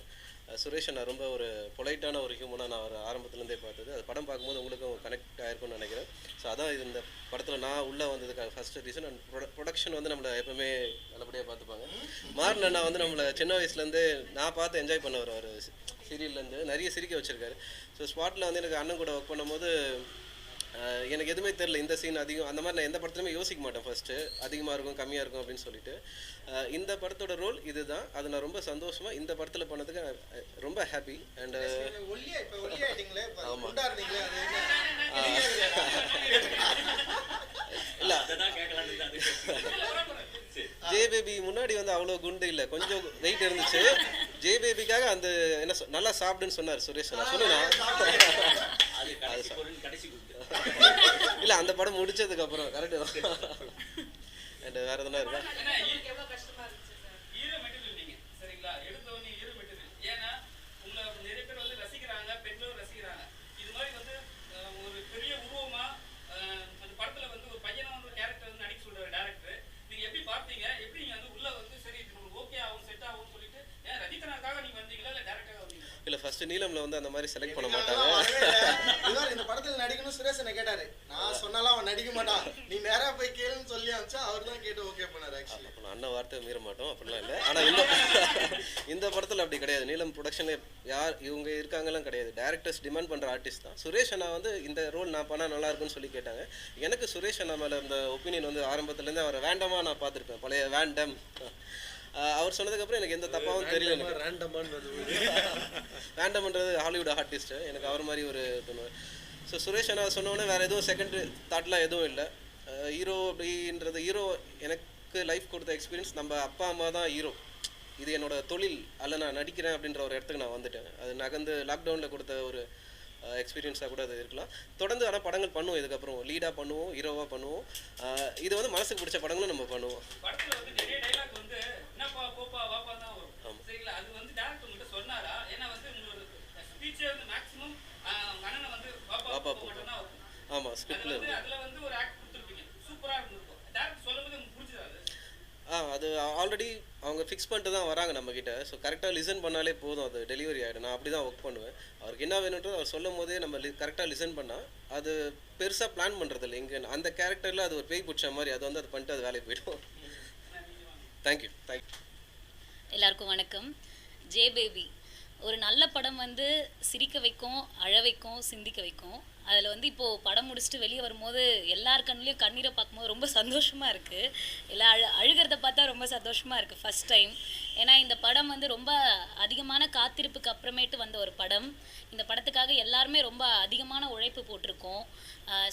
சுரேஷ் அண்ணா ரொம்ப ஒரு பொலைட்டான ஒரு ஹியூமனாக நான் ஒரு ஆரம்பத்துலேருந்தே பார்த்தது. அது படம் பார்க்கும்போது உங்களுக்கும் கனெக்ட் ஆகிருக்கும்னு நினைக்கிறேன். ஸோ அதான் இது இந்த படத்தில் நான் உள்ளே வந்ததுக்காக ஃபஸ்ட்டு ரீசன். அண்ட் ப்ரொடக்ஷன் வந்து நம்மளை எப்போவுமே நல்லபடியாக பார்த்துப்பாங்க. மாறன் அண்ணா வந்து நம்மளை சின்ன வயசுலேருந்து நான் பார்த்து என்ஜாய் பண்ண ஒரு சீரியல்லேருந்து நிறைய சிரிக்க வச்சுருக்காரு. ஸோ ஸ்பாட்டில் வந்து எனக்கு அண்ணன் கூட ஒர்க் பண்ணும்போது எனக்கு எதுவுமே தெரில, இந்த சீன் அதிகம் அந்த மாதிரி நான் எந்த படத்துலையுமே யோசிக்க மாட்டேன். ஃபஸ்ட்டு அதிகமாக இருக்கும் கம்மியாக இருக்கும் அப்படின்னு சொல்லிட்டு இந்த படத்தோட ரோல் இதுதான். அது நான் ரொம்ப சந்தோஷமாக இந்த படத்தில் பண்ணதுக்கு ரொம்ப ஹாப்பி. அண்ட் ஆமாம் இல்லை, ஜேபேபி முன்னாடி வந்து அவ்வளோ குண்டு இல்லை, கொஞ்சம் வெயிட் இருந்துச்சு. ஜேபேபிக்காக அந்த என்ன நல்லா சாப்பிடுன்னு சொன்னார் சுரேஷ். நான் சொன்னா இல்லை, அந்த படம் முடிச்சதுக்கப்புறம் கரெக்டு. அண்ட் வேறு எதுனா இருக்கா? இல்லை, ஃபர்ஸ்ட் நீலம்ல வந்து அந்த மாதிரி செலக்ட் பண்ண மாட்டாங்க. இந்த படத்தில் நடிக்கணும் சுரேஷ் என்ன கேட்டாரு. நான் சொன்னாலும் அவன் நடிக்க மாட்டான், நீ நேராக போய் கேளுன்னு சொல்லி அனுப்பிச்சா அவர் தான் கேட்டு ஓகே பண்ணாரு. ஆக்சுவலி அப்போ அண்ணன் வார்த்தை மீற மாட்டோம் அப்படிலாம் இல்லை. ஆனால் இந்த படத்தில் அப்படி கிடையாது. நீலம் ப்ரொடக்ஷனில் யார் இவங்க இருக்காங்கலாம் கிடையாது. டேரக்டர்ஸ் டிமாண்ட் பண்ணுற ஆர்டிஸ்ட் தான். சுரேஷ் அண்ணா வந்து இந்த ரோல் நான் பண்ணால் நல்லா இருக்குன்னு சொல்லி கேட்டாங்க. எனக்கு சுரேஷ் அண்ணா மேலே இந்த ஒப்பீனியன் வந்து ஆரம்பத்துலேருந்து அவரை வேண்டமாக நான் பார்த்துருப்பேன். பழைய வேண்டம் அவர் சொன்னதுக்கப்புறம் எனக்கு எந்த தப்பாகவும் தெரியல. எனக்கு வேண்டம்ன்றது ஹாலிவுட் ஆர்டிஸ்ட்டு, எனக்கு அவர் மாதிரி ஒரு பண்ணுவேன். ஸோ சுரேஷ் அண்ணா சொன்னோன்னே வேறு எதுவும் செகண்ட் தாட்லாம் எதுவும் இல்லை. ஹீரோ அப்படின்றது ஹீரோ எனக்கு எனக்கு லைஃப் கொடுத்த எக்ஸ்பீரியன்ஸ் நம்ம அப்பா அம்மா தான் ஹீரோ, இது என்னோட தொழில் அல்ல நான் நடிக்கிறேன் அப்படின்ற ஒரு இடத்துக்கு நான் வந்துட்டேன். அது நகர்ந்து லாக்டவுனில் கொடுத்த ஒரு எக்ஸ்பீரியன்ஸாக கூட அது இருக்கலாம். தொடர்ந்து ஆனால் படங்கள் பண்ணுவோம், இதுக்கப்புறம் லீடாக பண்ணுவோம், ஹீரோவாக பண்ணுவோம். இது வந்து மனசுக்கு பிடிச்ச படங்களும் நம்ம பண்ணுவோம். ஆமாம், ஸ்கிரிப்டில் இருந்து அது ஆல்ரெடி அவங்க ஃபிக்ஸ் பண்ணிட்டு தான் வராங்க நம்மக்கிட்ட. ஸோ கரெக்டாக லிசன் பண்ணாலே போதும், அது டெலிவரி ஆகிடும். நான் அப்படி தான் ஒர்க் பண்ணுவேன். அவருக்கு என்ன வேணுன்றது அவர் சொல்லும் போதே நம்ம கரெக்டாக லிசன் பண்ணால் அது பெருசாக பிளான் பண்ணுறது இல்லை. இங்கே அந்த கேரக்டரில் அது ஒரு பேய் பிடிச்ச மாதிரி அது வந்து அது பண்ணிட்டு அது வேலைக்கு போய்டும். தேங்க்யூ. எல்லாருக்கும் வணக்கம். ஜே பேபி ஒரு நல்ல படம் வந்து சிரிக்க வைக்கும், அழ வைக்கும், சிந்திக்க வைக்கும். அதில் வந்து இப்போது படம் முடிச்சுட்டு வெளியே வரும்போது எல்லார் கண்ணுலேயும் கண்ணீரை பார்க்கும்போது ரொம்ப சந்தோஷமாக இருக்குது. எல்லாம் அழுகிறத பார்த்தா ரொம்ப சந்தோஷமாக இருக்குது ஃபஸ்ட் டைம். ஏன்னா இந்த படம் வந்து ரொம்ப அதிகமான காத்திருப்புக்கு அப்புறமேட்டு வந்த ஒரு படம். இந்த படத்துக்காக எல்லாருமே ரொம்ப அதிகமான உழைப்பு போட்டிருக்கோம்.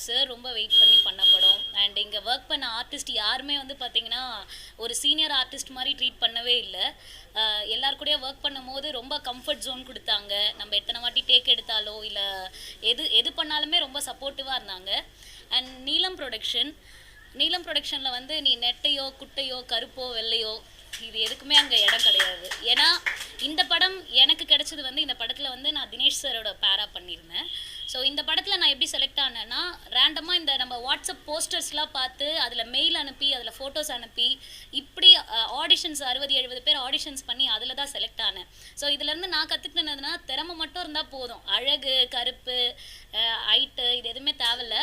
சார் ரொம்ப வெயிட் பண்ணி பண்ண படம். அண்ட் இங்கே ஒர்க் பண்ண ஆர்டிஸ்ட் யாருமே வந்து பார்த்திங்கன்னா ஒரு சீனியர் ஆர்டிஸ்ட் மாதிரி ட்ரீட் பண்ணவே இல்லை. எல்லார் கூடயே ஒர்க் பண்ணும் போது ரொம்ப கம்ஃபர்ட் ஜோன் கொடுத்தாங்க. நம்ம எத்தனை வாட்டி டேக் எடுத்தாலோ இல்லை எது பண்ணாலுமே ரொம்ப சப்போர்ட்டிவாக இருந்தாங்க. அண்ட் நீலம் ப்ரொடக்ஷனில் வந்து நீ நெட்டையோ குட்டையோ கருப்போ வெள்ளையோ இது எதுக்குமே அங்கே இடம் கிடையாது. ஏன்னா இந்த படம் எனக்கு கிடைச்சது வந்து இந்த படத்தில் வந்து நான் தினேஷ் சாரோட பேரா பண்ணியிருந்தேன். ஸோ இந்த படத்தில் நான் எப்படி செலக்ட் ஆனேன்னா ரேண்டமாக இந்த நம்ம வாட்ஸ்அப் போஸ்டர்ஸ்லாம் பார்த்து அதில் மெயில் அனுப்பி அதில் ஃபோட்டோஸ் அனுப்பி இப்படி ஆடிஷன்ஸ் 60-70 பேர் ஆடிஷன்ஸ் பண்ணி அதில் தான் செலக்ட் ஆனேன். ஸோ இதுலேருந்து நான் கற்றுக்கிட்டதுன்னா திறமை மட்டும் இருந்தால் போதும். அழகு, கருப்பு, ஹைட்டு இது எதுவுமே தேவையில்ல.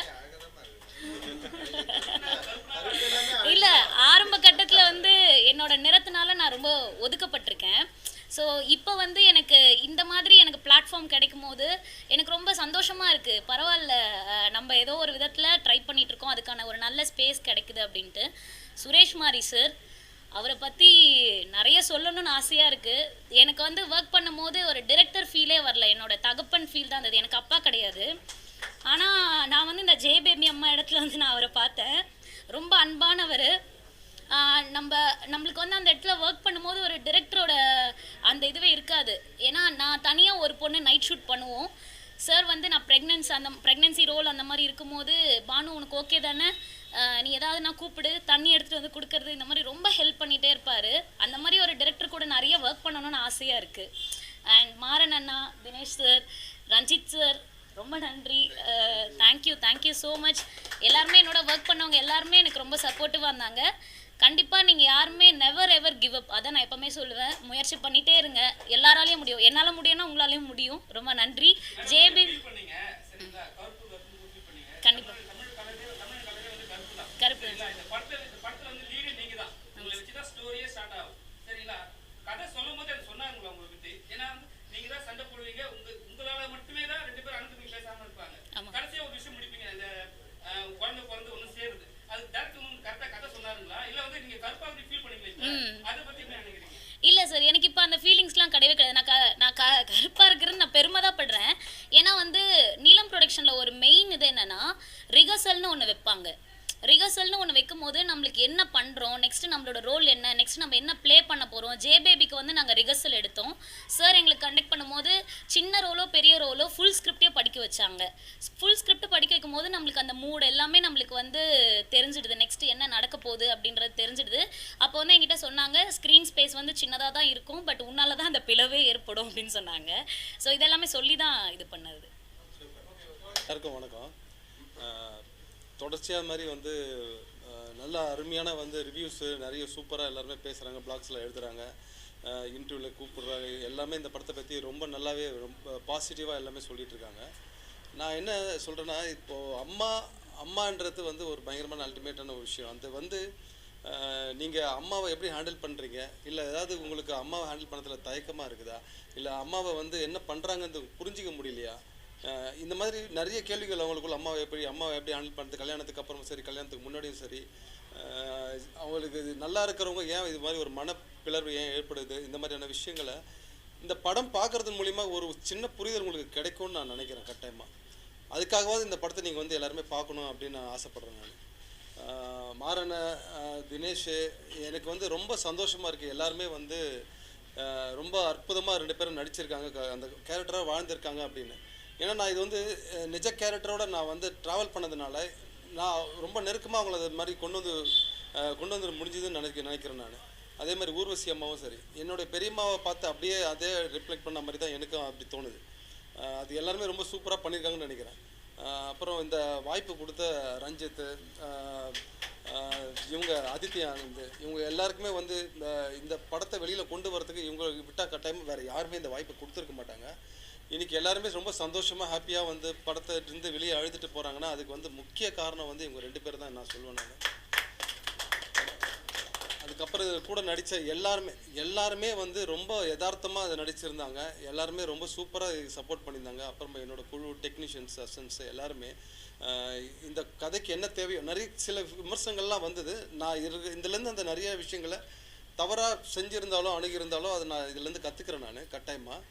இல்லை, ஆரம்ப கட்டத்தில் வந்து என்னோட நிறத்தினால நான் ரொம்ப ஒதுக்கப்பட்டிருக்கேன். ஸோ இப்போ வந்து எனக்கு இந்த மாதிரி எனக்கு பிளாட்ஃபார்ம் கிடைக்கும் போது எனக்கு ரொம்ப சந்தோஷமாக இருக்குது. பரவாயில்ல, நம்ம ஏதோ ஒரு விதத்தில் ட்ரை பண்ணிகிட்ருக்கோம், அதுக்கான ஒரு நல்ல ஸ்பேஸ் கிடைக்குது அப்படின்ட்டு. சுரேஷ் மாரி சார், அவரை பற்றி நிறைய சொல்லணும்னு ஆசையாக இருக்குது. எனக்கு வந்து ஒர்க் பண்ணும் போது ஒரு டிரெக்டர் ஃபீலே வரல, என்னோட தகப்பன் ஃபீல் தான் இருந்தது. எனக்கு அப்பா கிடையாது. ஆனால் நான் வந்து இந்த ஜே பேபி அம்மா இடத்துல வந்து நான் அவரை பார்த்தேன். ரொம்ப அன்பானவர். நம்மளுக்கு வந்து அந்த இடத்துல ஒர்க் பண்ணும்போது ஒரு டிரெக்டரோட அந்த இதுவே இருக்காது. ஏன்னா நான் தனியாக ஒரு பொண்ணு நைட் ஷூட் பண்ணுவோம். சார் வந்து நான் ப்ரெக்னென்சி ரோல் அந்த மாதிரி இருக்கும்போது, பானு உனக்கு ஓகே தானே, நீ ஏதாவது நான் கூப்பிடு, தண்ணி எடுத்துகிட்டு வந்து கொடுக்கறது, இந்த மாதிரி ரொம்ப ஹெல்ப் பண்ணிகிட்டே இருப்பார். அந்த மாதிரி ஒரு டிரெக்டர் கூட நிறைய ஒர்க் பண்ணணும்னு ஆசையாக இருக்குது. அண்ட் மாறன் அண்ணா, தினேஷ் சார், ரஞ்சித் சார், ரொம்ப நன்றி. Thank you so much. எல்லாருமே என்னோட ஒர்க் பண்ணவங்க எல்லாருமே எனக்கு ரொம்ப சப்போர்ட்டிவாக இருந்தாங்க. கண்டிப்பாக நீங்கள் யாருமே நெவர் எவர் கிவ் அப், அதான் நான் எப்போவுமே சொல்லுவேன். முயற்சி பண்ணிகிட்டே இருங்க, எல்லாராலையும் முடியும். என்னால் முடியும்னா உங்களாலையும் முடியும். ரொம்ப நன்றி. ஜேபி கண்டிப்பாக கருப்பு இல்லை சார், எனக்கு இப்போ அந்த ஃபீலிங்ஸ்லாம் கிடையவே கிடையாது. நான் கருப்பாக இருக்கிறது நான் பெருமை தான் படுறேன். ஏன்னா வந்து நீலம் ப்ரொடக்ஷனில் ஒரு மெயின் இது என்னென்னா ரிஹர்சல்னு ஒன்று வைப்பாங்க. ரிஹர்சல்னு ஒன்று வைக்கும் போது நம்மளுக்கு என்ன பண்ணுறோம், நெக்ஸ்ட்டு நம்மளோட ரோல் என்ன, நெக்ஸ்ட் நம்ம என்ன ப்ளே பண்ண போகிறோம். ஜே பேபிக்கு வந்து நாங்கள் ரிஹர்சல் எடுத்தோம். சார் எங்களுக்கு கண்டக்ட் பண்ணும்போது சின்ன ரோலோ பெரிய ரோலோ ஃபுல் ஸ்கிரிப்டே படிக்க வச்சாங்க. ஃபுல் ஸ்கிரிப்ட் படிக்க வைக்கும் போது நம்மளுக்கு அந்த மூட் எல்லாமே நம்மளுக்கு வந்து தெரிஞ்சிடுது, நெக்ஸ்ட்டு என்ன நடக்க போகுது அப்படின்றது தெரிஞ்சிடுது. அப்போ வந்து என்கிட்ட சொன்னாங்க, ஸ்க்ரீன் ஸ்பேஸ் வந்து சின்னதாக தான் இருக்கும், பட் உன்னால தான் அந்த பிளவே ஏற்படும் அப்படின்னு சொன்னாங்க. ஸோ இதெல்லாமே சொல்லி தான் இது பண்ணது. எல்லாருக்கும் வணக்கம். தொடர்ச்சியாக மாதிரி வந்து நல்ல அருமையான வந்து ரிவ்யூஸு நிறைய சூப்பராக எல்லாருமே பேசுகிறாங்க, பிளாக்ஸில் எழுதுகிறாங்க, இன்டர்வியூவில் கூப்பிடுறாங்க. எல்லாமே இந்த படத்தை பற்றி ரொம்ப நல்லாவே ரொம்ப பாசிட்டிவாக எல்லாமே சொல்லிகிட்ருக்காங்க. நான் என்ன சொல்கிறேன்னா, இப்போது அம்மான்றது வந்து ஒரு பயங்கரமான அல்டிமேட்டான ஒரு விஷயம். அந்த வந்து நீங்கள் அம்மாவை எப்படி ஹேண்டில் பண்ணுறீங்க, இல்லை ஏதாவது உங்களுக்கு அம்மாவை ஹேண்டில் பண்ணுறதுல தயக்கமாக இருக்குதா, இல்லை அம்மாவை வந்து என்ன பண்ணுறாங்கன்னு புரிஞ்சிக்க முடியலையா, இந்த மாதிரி நிறைய கேள்விகள் அவங்களுக்குள்ள. அம்மாவை எப்படி ஹேண்டில் பண்ணுறது, கல்யாணத்துக்கு அப்புறமும் சரி, கல்யாணத்துக்கு முன்னாடியும் சரி, அவங்களுக்கு நல்லா இருக்கிறவங்க ஏன் இது மாதிரி ஒரு மனப்பிளர்வு ஏன் ஏற்படுது, இந்த மாதிரியான விஷயங்களை இந்த படம் பார்க்குறது மூலிமா ஒரு சின்ன புரிதல் உங்களுக்கு கிடைக்கும்னு நான் நினைக்கிறேன். கட்டாயமாக அதுக்காகவாவது இந்த படத்தை நீங்கள் வந்து எல்லாருமே பார்க்கணும் அப்படின்னு நான் ஆசைப்பட்றேன். மாறன, தினேஷ், எனக்கு வந்து ரொம்ப சந்தோஷமாக இருக்குது. எல்லாருமே வந்து ரொம்ப அற்புதமாக 2 பேரும் நடிச்சிருக்காங்க, அந்த கேரக்டராக வாழ்ந்திருக்காங்க அப்படின்னு. ஏன்னா நான் இது வந்து நிஜ கேரக்டரோட நான் வந்து ட்ராவல் பண்ணதுனால நான் ரொம்ப நெருக்கமாக அவங்கள அது மாதிரி கொண்டு வந்து முடிஞ்சதுன்னு நினைக்கிறேன் நான். அதே மாதிரி ஊர்வசி அம்மாவும் சரி, என்னுடைய பெரியம்மாவை பார்த்து அப்படியே அதே ரிஃப்ளெக்ட் பண்ண மாதிரி தான் எனக்கும் அப்படி தோணுது. அது எல்லாருமே ரொம்ப சூப்பராக பண்ணியிருக்காங்கன்னு நினைக்கிறேன். அப்புறம் இந்த வாய்ப்பு கொடுத்த ரஞ்சித், இவங்க ஆதித்ய ஆனந்த், இவங்க எல்லாருக்குமே வந்து இந்த படத்தை வெளியில் கொண்டு வரதுக்கு இவங்க விட்டால் கட்டாயமாக வேறு யாருமே இந்த வாய்ப்பை கொடுத்துருக்க மாட்டாங்க. இன்றைக்கி எல்லாருமே ரொம்ப சந்தோஷமாக ஹாப்பியாக வந்து படத்தை இருந்து வெளியே அழுதுட்டு போகிறாங்கன்னா அதுக்கு வந்து முக்கிய காரணம் வந்து இவங்க 2 பேர் தான் நான் சொல்லுவேன் நான். அதுக்கப்புறம் கூட நடித்த எல்லாருமே வந்து ரொம்ப யதார்த்தமாக அதை நடிச்சிருந்தாங்க. எல்லாருமே ரொம்ப சூப்பராக சப்போர்ட் பண்ணியிருந்தாங்க. அப்புறமா என்னோடய குழு, டெக்னீஷியன்ஸ், அசிஸ்டன்ஸ் எல்லாருமே இந்த கதைக்கு என்ன தேவையோ நிறைய சில விமர்சனங்கள்லாம் வந்தது. நான் இதுலேருந்து அந்த நிறைய விஷயங்களை தவறாக செஞ்சுருந்தாலும் அணுகியிருந்தாலும் அதை நான் இதுலேருந்து கற்றுக்கிறேன் நான் கட்டாயமாக.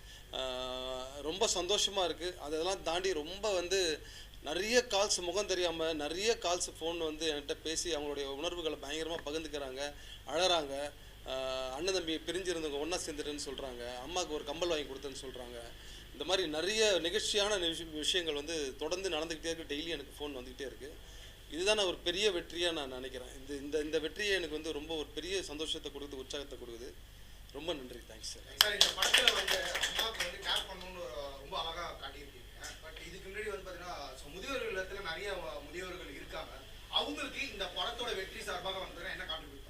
ரொம்ப சந்தோஷமாக இருக்குது. அதெல்லாம் தாண்டி ரொம்ப வந்து நிறைய கால்ஸ், முகம் தெரியாமல் நிறைய கால்ஸ், ஃபோன் வந்து என்கிட்ட பேசி அவங்களுடைய உணர்வுகளை பயங்கரமாக பகிர்ந்துக்கிறாங்க, அழறாங்க. அண்ணன் தம்பி பிரிஞ்சிருந்தவங்க ஒன்றா சேர்ந்துட்டுன்னு சொல்கிறாங்க, அம்மாவுக்கு ஒரு கம்பல் வாங்கி கொடுத்தேன்னு சொல்கிறாங்க. இந்த மாதிரி நிறைய நிகழ்ச்சியான விஷயங்கள் வந்து தொடர்ந்து நடந்துக்கிட்டே இருக்குது. டெய்லி எனக்கு ஃபோன் வந்துக்கிட்டே இருக்குது. இதுதான் ஒரு பெரிய வெற்றியாக நான் நினைக்கிறேன். இந்த வெற்றியை எனக்கு வந்து ரொம்ப ஒரு பெரிய சந்தோஷத்தை கொடுக்குது, உற்சாகத்தை கொடுக்குது. ரொம்ப நன்றி. Thanks sir. சார், இந்த படத்தில் வந்து அம்மாவுக்கு வந்து கேர் பண்ணணும்னு ரொம்ப அழகாக காட்டியிருக்கீங்க. பட் இதுக்கு முன்னாடி வந்து பார்த்தீங்கன்னா முதியோர் இல்லத்தில் நிறைய முதியோர்கள் இருக்காங்க. அவங்களுக்கு இந்த படத்தோட வெற்றி சார்பாக வந்து என்ன கான்ட்ரிபியூட்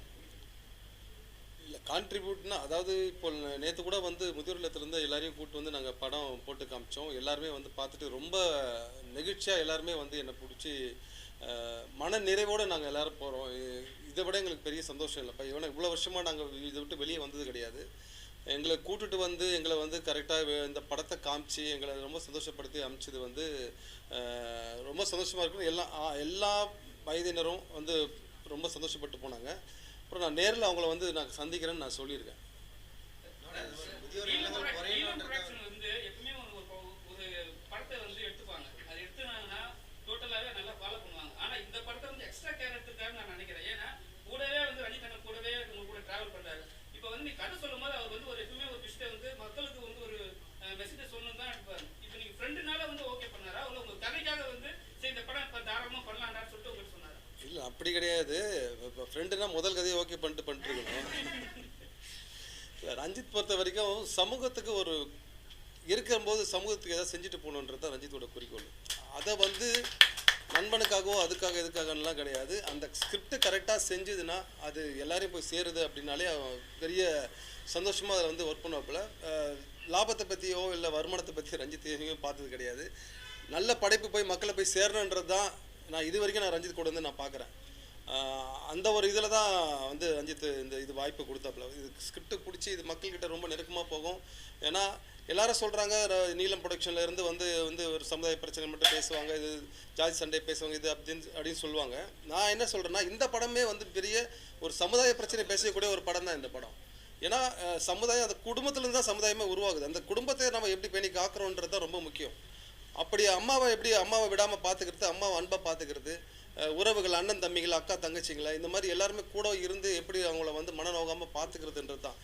இல்லை கான்ட்ரிபியூட்னா, அதாவது இப்போ நேற்று கூட வந்து முதியோர் இல்லத்திலேருந்து எல்லாரையும் கூப்பிட்டு வந்து நாங்கள் படம் போட்டு காமிச்சோம். எல்லாருமே வந்து பார்த்துட்டு ரொம்ப நெகிழ்ச்சியாக எல்லாருமே வந்து என்னை பிடிச்சி மன நிறைவோடு நாங்கள் எல்லோரும் போகிறோம். இதை விட எங்களுக்கு பெரிய சந்தோஷம் இல்லைப்பா. இவ்வளோ வருஷமாக நாங்கள் இதை விட்டு வெளியே வந்தது கிடையாது. எங்களை கூட்டுட்டு வந்து எங்களை வந்து கரெக்டாக இந்த படத்தை காமிச்சு எங்களை ரொம்ப சந்தோஷப்படுத்தி அமிச்சது வந்து ரொம்ப சந்தோஷமாக இருக்குன்னு எல்லா வயதினரும் வந்து ரொம்ப சந்தோஷப்பட்டு போனாங்க. அப்புறம் நான் நேரில் அவங்கள வந்து நான் சந்திக்கிறேன்னு நான் சொல்லியிருக்கேன். வந்து எப்பவுமே ஒரு படத்தை வந்து எடுத்துப்பாங்க, அது எடுத்துனாங்கன்னா டோட்டலாகவே நல்லா ஃபாலோ பண்ணுவாங்க. ஆனால் இந்த படத்தை வந்து எக்ஸ்ட்ரா கேர் எடுத்துருக்காரு நான் நினைக்கிறேன். ஏன்னா கூடவே வந்து ரஞ்சித் கூடவே உங்க கூட டிராவல் பண்ணுறாரு. இப்போ வந்து நீ கதை சொல்லும் போது அவர் வந்து ஒரு எப்பவுமே ஒரு விஷயத்தை வந்து மக்களுக்கு வந்து ஒரு மெசேஜை சொல்லணும் தான் எடுப்பாரு. இப்போ நீங்கள் ஃப்ரெண்டுனால வந்து ஓகே பண்ணாரா, இல்லை உங்கள் கதைக்காக வந்து சரி இந்த படம் இப்போ தாராளமாக பண்ணலான்டான்னு சொல்லிட்டு உங்களுக்கு சொன்னாரா? இல்லை அப்படி கிடையாது. இப்போ ஃப்ரெண்டுனா முதல் கதையை ஓகே பண்ணிட்டுருக்கணும். இல்லை ரஞ்சித் பொறுத்த வரைக்கும் சமூகத்துக்கு ஒரு இருக்கும்போது சமூகத்துக்கு எதாவது செஞ்சுட்டு போகணுன்றது தான் ரஞ்சித்தோட குறிக்கோள். அதை வந்து நண்பனுக்காகவோ அதுக்காக எதுக்காகலாம் கிடையாது. அந்த ஸ்கிரிப்டை கரெக்டாக செஞ்சதுன்னா அது எல்லாரையும் போய் சேருது அப்படின்னாலே பெரிய சந்தோஷமாக அதில் வந்து ஒர்க் பண்ணுவாப்பில். லாபத்தை பற்றியோ இல்லை வருமானத்தை பற்றியோ ரஞ்சித் எதுவும் பார்த்தது கிடையாது. நல்ல படைப்பு போய் மக்களை போய் சேரணுன்றது தான் நான் இது வரைக்கும் நான் ரஞ்சித் கூட வந்து நான் பார்க்குறேன். அந்த ஒரு இதில் தான் வந்து ரஞ்சித் இது வாய்ப்பு கொடுத்தாப்புல. இது ஸ்கிரிப்டு பிடிச்சி இது மக்கள்கிட்ட ரொம்ப நெருக்கமாக போகும். ஏன்னா எல்லாரும் சொல்கிறாங்க நீலம் ப்ரொடக்ஷனில் இருந்து வந்து ஒரு சமுதாய பிரச்சனை மட்டும் பேசுவாங்க, இது ஜாதி சண்டை பேசுவாங்க, இது அப்படின்னு சொல்லுவாங்க. நான் என்ன சொல்கிறேன்னா இந்த படமே வந்து பெரிய ஒரு சமுதாய பிரச்சனை பேசக்கூடிய ஒரு படம் தான் இந்த படம். ஏன்னா சமுதாயம் அந்த குடும்பத்துலேருந்து தான் சமுதாயமே உருவாகுது. அந்த குடும்பத்தை நம்ம எப்படி பேணி காக்கிறோன்றது தான் ரொம்ப முக்கியம். அப்படி அம்மாவை விடாமல் பார்த்துக்கிறது, அம்மாவை அன்பாக பார்த்துக்கிறது, உறவுகள், அண்ணன் தம்பிகள், அக்கா தங்கச்சிங்களை, இந்த மாதிரி எல்லாருமே கூட இருந்து எப்படி அவங்கள வந்து மனநோகாமல் பார்த்துக்கிறதுன்றது தான்.